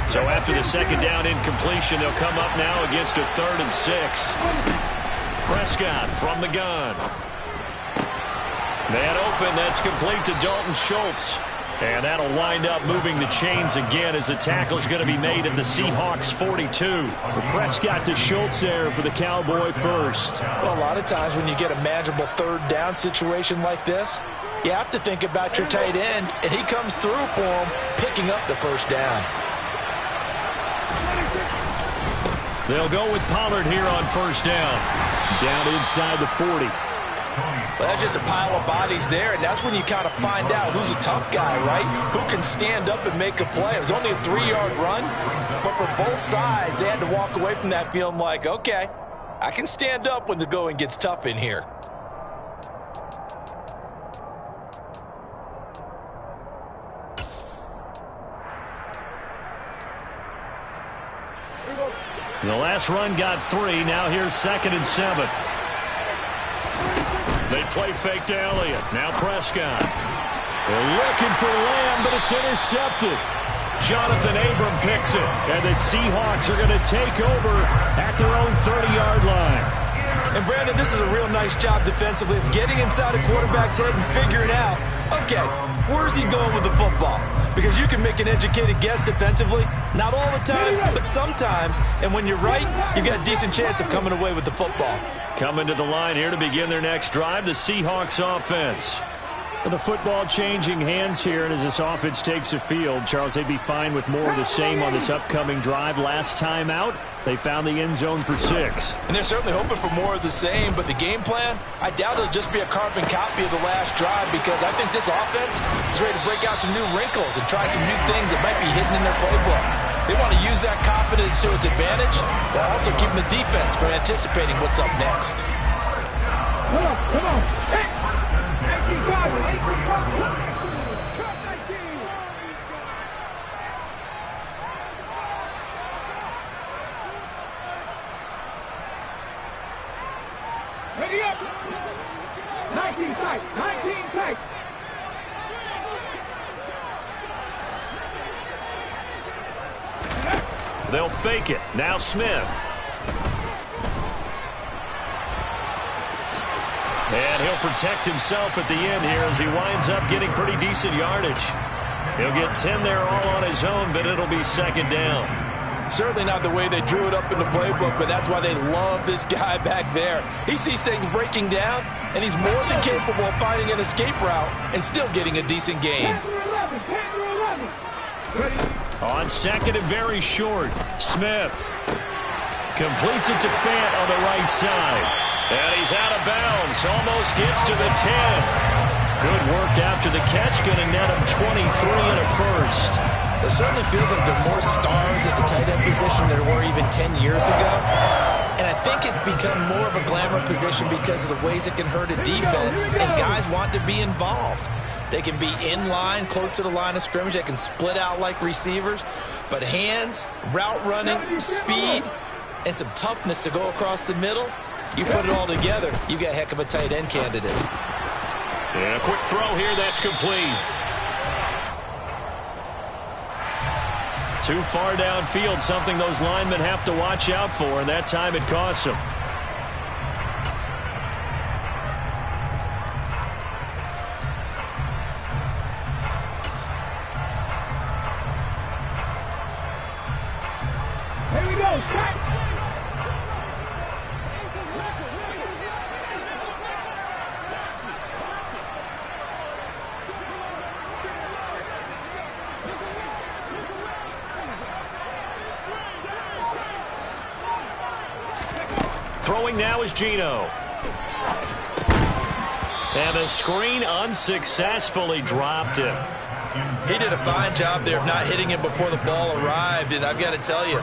So after the second down incompletion, they'll come up now against a 3rd and 6. Prescott from the gun. Man open, that's complete to Dalton Schultz. And that'll wind up moving the chains again as the tackle's going to be made at the Seahawks 42. Prescott to Schultz there for the Cowboy first. Well, a lot of times when you get a manageable 3rd down situation like this, you have to think about your tight end, and he comes through for him, picking up the first down. They'll go with Pollard here on first down. Down inside the 40. Well, that's just a pile of bodies there, and that's when you kind of find out who's a tough guy, right? Who can stand up and make a play. It was only a 3-yard run, but for both sides, they had to walk away from that feeling like, okay, I can stand up when the going gets tough in here. The last run got 3. Now here's 2nd and 7. They play fake to Elliott. Now Prescott. They're looking for Lamb, but it's intercepted. Jonathan Abram picks it. And the Seahawks are going to take over at their own 30-yard line. And Brandon, this is a real nice job defensively of getting inside a quarterback's head and figuring out, okay, where's he going with the football? Because you can make an educated guess defensively, not all the time, but sometimes. And when you're right, you've got a decent chance of coming away with the football. Coming to the line here to begin their next drive, the Seahawks offense. Well, the football changing hands here, and as this offense takes the field, Charles, they'd be fine with more of the same on this upcoming drive. Last time out, they found the end zone for 6. And they're certainly hoping for more of the same, but the game plan, I doubt it'll just be a carbon copy of the last drive because I think this offense is ready to break out some new wrinkles and try some new things that might be hidden in their playbook. They want to use that confidence to its advantage while also keeping the defense from anticipating what's up next. Come on, come on. Hey! You got it. Ready up. 19 tight. 19 tight. They'll fake it. Now Smith. And he'll protect himself at the end here as he winds up getting pretty decent yardage. He'll get 10 there all on his own, but it'll be 2nd down. Certainly not the way they drew it up in the playbook, but that's why they love this guy back there. He sees things breaking down, and he's more than capable of finding an escape route and still getting a decent gain. On 2nd and very short, Smith completes it to Fant on the right side. And he's out of bounds, almost gets to the 10. Good work after the catch, going to net him 23 and a first. It certainly feels like there are more stars at the tight end position than there were even 10 years ago. And I think it's become more of a glamour position because of the ways it can hurt a defense, and guys want to be involved. They can be in line, close to the line of scrimmage. They can split out like receivers. But hands, route running, speed, and some toughness to go across the middle, you put it all together, you got a heck of a tight end candidate. And a quick throw here, that's complete. Too far downfield, something those linemen have to watch out for, and that time it costs them. Throwing now is Geno. And the screen unsuccessfully dropped him. He did a fine job there of not hitting him before the ball arrived, and I've got to tell you,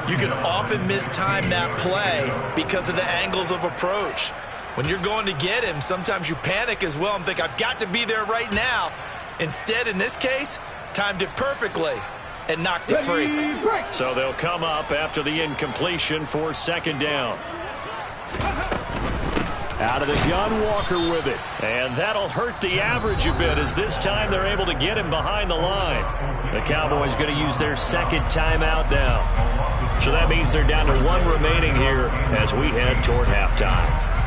you can often mistime that play because of the angles of approach. When you're going to get him, sometimes you panic as well and think, I've got to be there right now. Instead, in this case, timed it perfectly and knocked it free. So they'll come up after the incompletion for second down. Out of the gun, Walker with it. And that'll hurt the average a bit as this time they're able to get him behind the line. The Cowboys going to use their second timeout now. So that means they're down to one remaining here as we head toward halftime.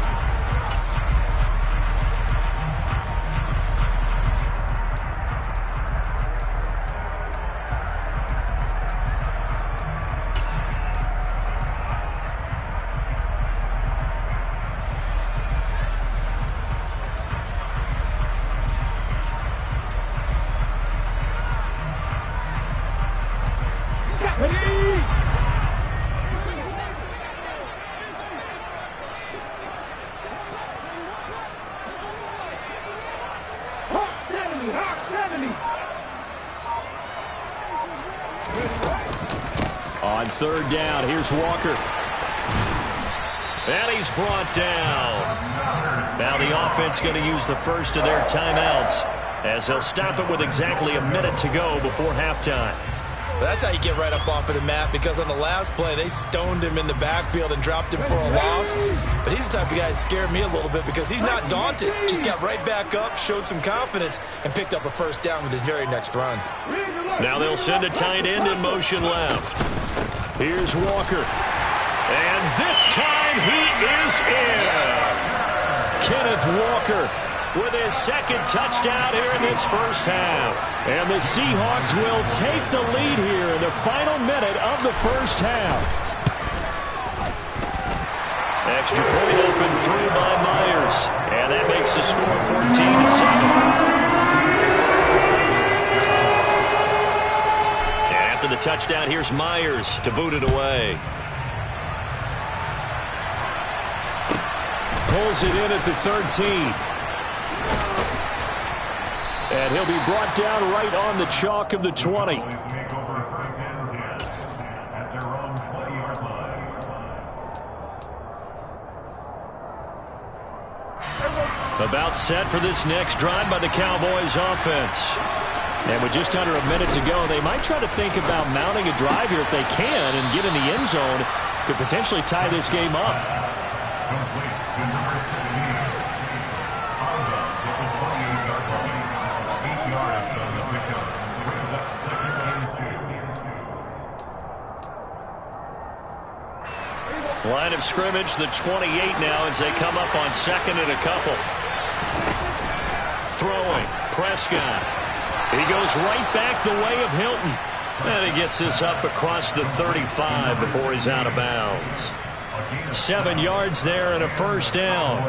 On third down, here's Walker. And he's brought down. Now the offense going to use the first of their timeouts as they'll stop it with exactly a minute to go before halftime. That's how you get right up off of the mat, because on the last play, they stoned him in the backfield and dropped him for a loss. But he's the type of guy that scared me a little bit because he's not daunted. Just got right back up, showed some confidence, and picked up a first down with his very next run. Now they'll send a tight end in motion left. Here's Walker. And this time he is in. Yes. Kenneth Walker with his second touchdown here in this first half. And the Seahawks will take the lead here in the final minute of the first half. Extra point open through by Myers. And that makes the score 14-7. After the touchdown, here's Myers to boot it away. Pulls it in at the 13. And he'll be brought down right on the chalk of the 20. About set for this next drive by the Cowboys offense. And with just under a minute to go, they might try to think about mounting a drive here if they can and get in the end zone. Could potentially tie this game up. Line of scrimmage, the 28 now as they come up on second and a couple. Throwing, Prescott. He goes right back the way of Hilton. And he gets this up across the 35 before he's out of bounds. 7 yards there and a first down.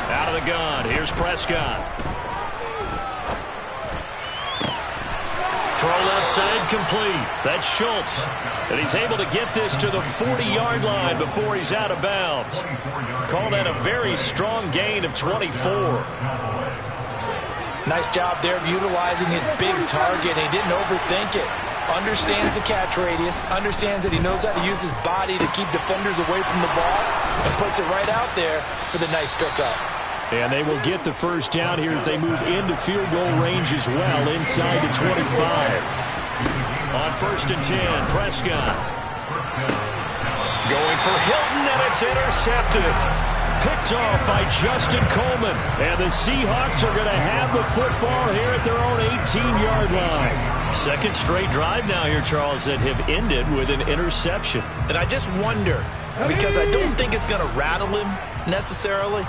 Out of the gun, here's Prescott. Throw left side complete. That's Schultz. And he's able to get this to the 40-yard line before he's out of bounds. Call that a very strong gain of 24. Nice job there of utilizing his big target. He didn't overthink it. Understands the catch radius. Understands that he knows how to use his body to keep defenders away from the ball. And puts it right out there for the nice pickup. And they will get the first down here as they move into field goal range as well inside the 25. On 1st and 10, Prescott. Going for Hilton, and it's intercepted. Picked off by Justin Coleman. And the Seahawks are going to have the football here at their own 18-yard line. Second straight drive now here, Charles, that have ended with an interception. And I just wonder, because I don't think it's going to rattle him necessarily,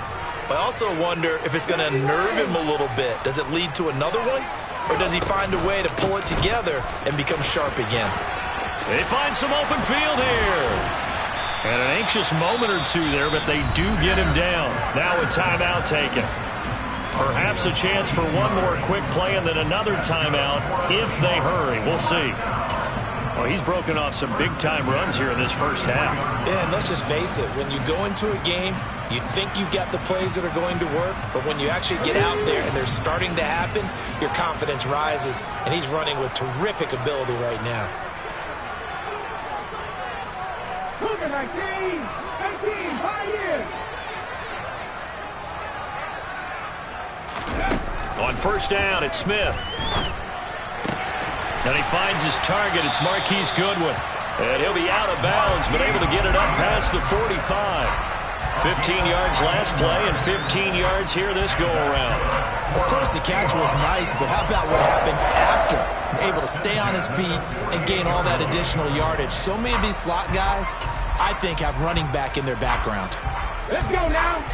I also wonder if it's going to unnerve him a little bit. Does it lead to another one? Or does he find a way to pull it together and become sharp again? They find some open field here. And an anxious moment or two there, but they do get him down. Now a timeout taken. Perhaps a chance for one more quick play and then another timeout if they hurry. We'll see. Well, he's broken off some big-time runs here in this first half. Yeah, and let's just face it. When you go into a game, you think you've got the plays that are going to work, but when you actually get out there and they're starting to happen, your confidence rises, and he's running with terrific ability right now. Move it, 19, 5 years. On first down, it's Smith. And he finds his target. It's Marquise Goodwin. And he'll be out of bounds, but able to get it up past the 45. 15 yards last play and 15 yards here this go-around. Of course, the catch was nice, but how about what happened after? Able to stay on his feet and gain all that additional yardage. So many of these slot guys, I think, have running back in their background. Let's go now.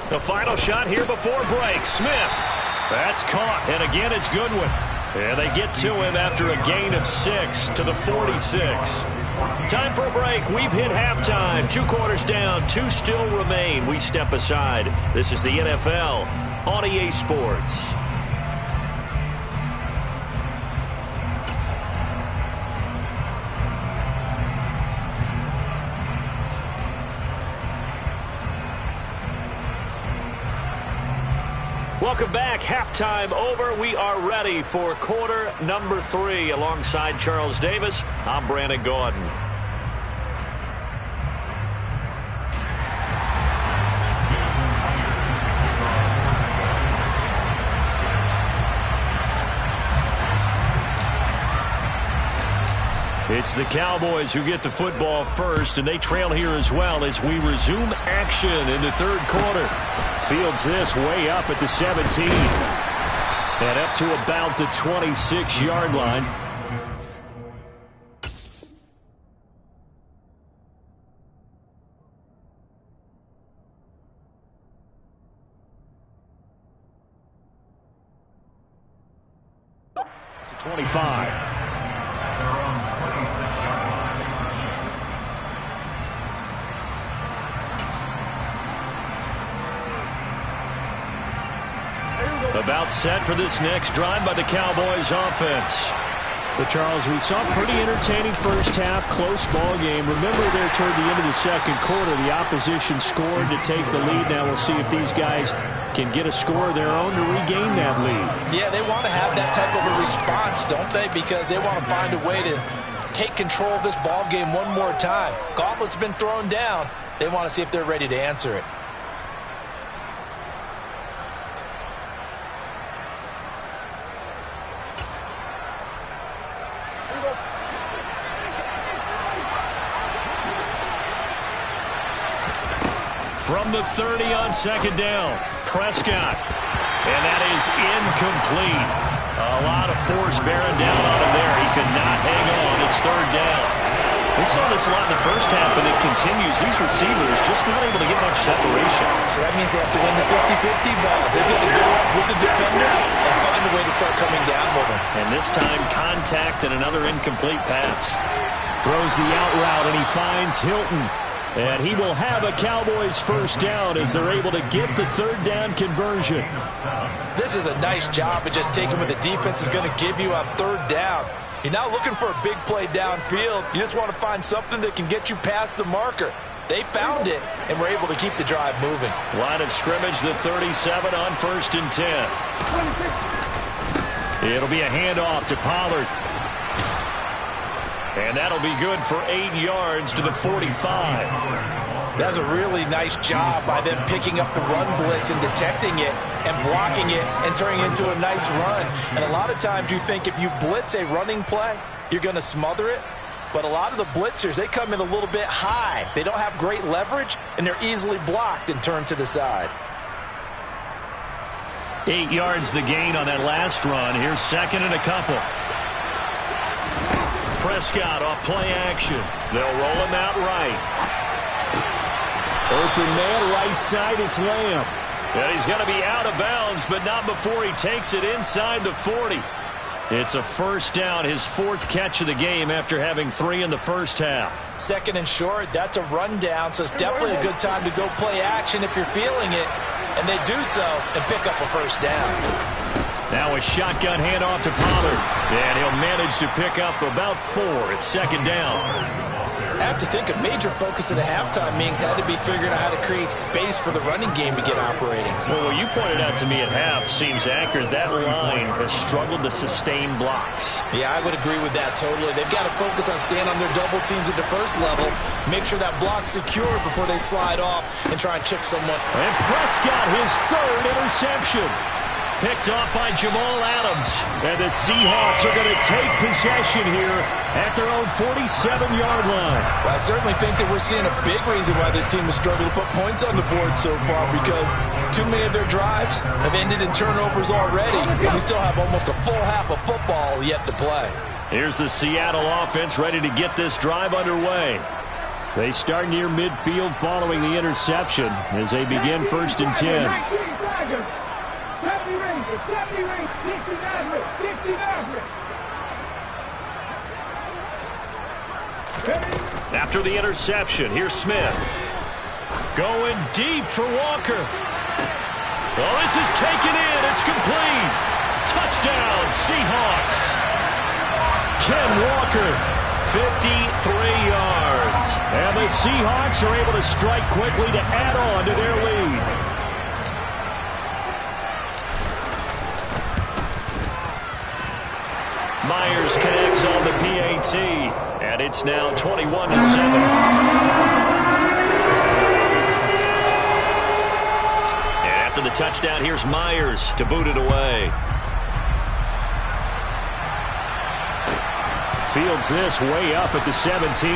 The final shot here before break. Smith. That's caught. And again, it's Goodwin. And they get to him after a gain of 6 to the 46. Time for a break. We've hit halftime. 2 quarters down. 2 still remain. We step aside. This is the NFL on EA Sports. Welcome back. Halftime over. We are ready for quarter number 3. Alongside Charles Davis, I'm Brandon Gaudin. It's the Cowboys who get the football first, and they trail here as well as we resume action in the third quarter. Fields this way up at the 17. And up to about the 26-yard line. It's 25. About set for this next drive by the Cowboys offense. But, Charles, we saw a pretty entertaining first half, close ball game. Remember there toward the end of the second quarter, the opposition scored to take the lead. Now we'll see if these guys can get a score of their own to regain that lead. Yeah, they want to have that type of a response, don't they? Because they want to find a way to take control of this ball game one more time. Gauntlet's been thrown down. They want to see if they're ready to answer it. From the 30 on second down, Prescott. And that is incomplete. A lot of force bearing down on him there. He could not hang on. It's third down. We saw this a lot in the first half, and it continues. These receivers just not able to get much separation. So that means they have to win the 50-50 balls. They've got to go up with the defender and find a way to start coming down with him. And this time, contact and another incomplete pass. Throws the out route, and he finds Hilton. And he will have a Cowboys first down as they're able to get the third down conversion. This is a nice job of just taking what the defense is going to give you on third down. You're not looking for a big play downfield. You just want to find something that can get you past the marker. They found it, and were able to keep the drive moving. Line of scrimmage, the 37 on 1st and 10. It'll be a handoff to Pollard. And that'll be good for 8 yards to the 45. That's a really nice job by them picking up the run blitz and detecting it and blocking it and turning it into a nice run. And a lot of times you think if you blitz a running play, you're going to smother it. But a lot of the blitzers, they come in a little bit high. They don't have great leverage, and they're easily blocked and turned to the side. 8 yards the gain on that last run. Here's second and a couple. Prescott off play action. They'll roll him out right. Open man right side, it's Lamb. And he's going to be out of bounds, but not before he takes it inside the 40. It's a first down, his fourth catch of the game after having 3 in the first half. Second and short, that's a rundown, so it's definitely a good time to go play action if you're feeling it. And they do so and pick up a first down. Now a shotgun handoff to Pollard. And he'll manage to pick up about 4. It's second down. I have to think a major focus of the halftime meetings had to be figuring out how to create space for the running game to get operating. Well, what you pointed out to me at half seems accurate. That line has struggled to sustain blocks. Yeah, I would agree with that totally. They've got to focus on staying on their double teams at the first level, make sure that block's secure before they slide off and try and chip someone. And Prescott, his third interception. Picked off by Jamal Adams. And the Seahawks are going to take possession here at their own 47-yard line. Well, I certainly think that we're seeing a big reason why this team has struggled to put points on the board so far, because too many of their drives have ended in turnovers already, and we still have almost a full half of football yet to play. Here's the Seattle offense ready to get this drive underway. They start near midfield following the interception as they begin first and 10. After the interception, here's Smith. Going deep for Walker. Well, this is taken in. It's complete. Touchdown, Seahawks. Ken Walker, 53 yards. And the Seahawks are able to strike quickly to add on to their lead. Myers connects on the PAT, and it's now 21-7. And after the touchdown, here's Myers to boot it away. Fields this way up at the 17.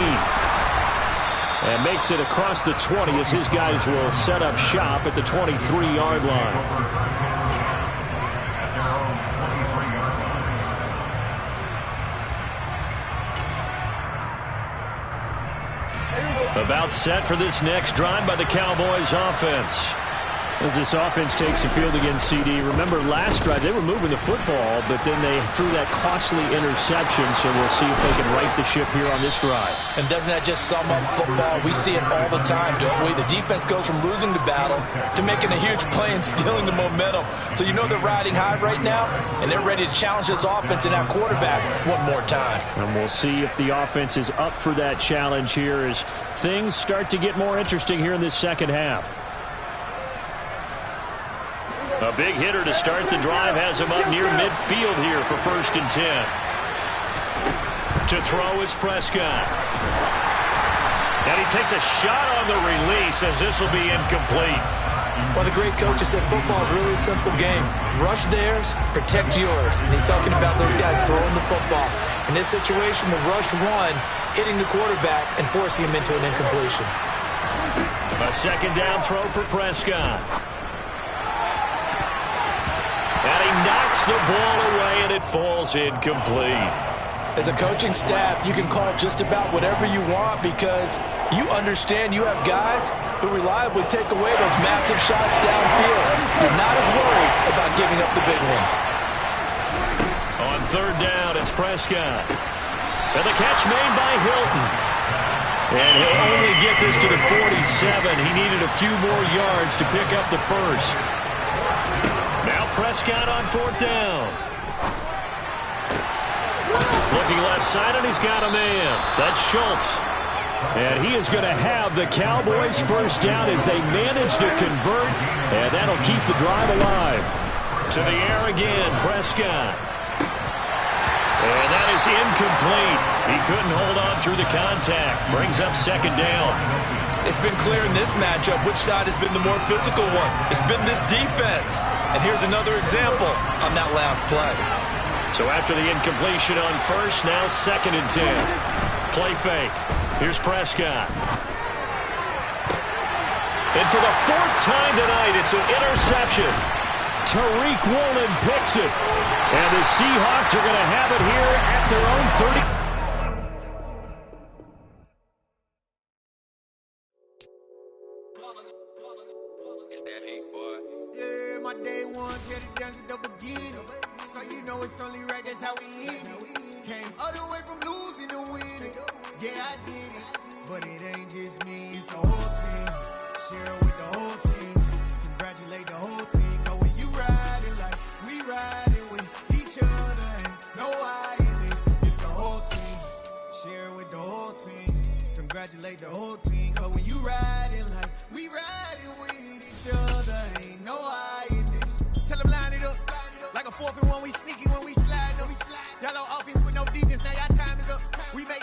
And makes it across the 20 as his guys will set up shop at the 23-yard line. About set for this next drive by the Cowboys offense. As this offense takes the field against CD, remember last drive they were moving the football, but then they threw that costly interception, so we'll see if they can right the ship here on this drive. And doesn't that just sum up football? We see it all the time, don't we? The defense goes from losing the battle to making a huge play and stealing the momentum. So you know they're riding high right now, and they're ready to challenge this offense and that quarterback one more time. And we'll see if the offense is up for that challenge here as things start to get more interesting here in this second half. A big hitter to start the drive has him up near midfield here for first and 10. To throw is Prescott. And he takes a shot on the release as this will be incomplete. One of the great coaches said football is really a simple game. Rush theirs, protect yours. And he's talking about those guys throwing the football. In this situation, the rush one, hitting the quarterback and forcing him into an incompletion. A second down throw for Prescott. And he knocks the ball away, and it falls incomplete. As a coaching staff, you can call just about whatever you want because you understand you have guys who reliably take away those massive shots downfield. You're not as worried about giving up the big one. On third down, it's Prescott. And the catch made by Hilton. And he'll only get this to the 47. He needed a few more yards to pick up the first. Now Prescott on fourth down. Looking left side, and he's got a man. That's Schultz. And he is going to have the Cowboys first down as they manage to convert. And that'll keep the drive alive. To the air again, Prescott. And that is incomplete. He couldn't hold on through the contact. Brings up second down. It's been clear in this matchup which side has been the more physical one. It's been this defense. And here's another example on that last play. So after the incompletion on first, now second and 10. Play fake. Here's Prescott. And for the fourth time tonight, it's an interception. Tariq Woolen picks it. And the Seahawks are going to have it here at their own 30. It's that heat, boy. Yeah, with my day ones, yeah, the dance at the beginning. So you know it's only right, that's how we end it. Came all the way from losing to winning. Yeah, I did it, but it ain't just me, it's the whole team. Share it with the whole team. Congratulate the whole team. Cause when you riding like we riding with each other, ain't no I in this, it's the whole team. Share it with the whole team. Congratulate the whole team. Cause when you riding like we riding with each other, ain't no I in this. Tell them line it up. Like a 4th and 1, we sneaky when we slide them. Y'all on offense with no defense, now y'all time is up. We make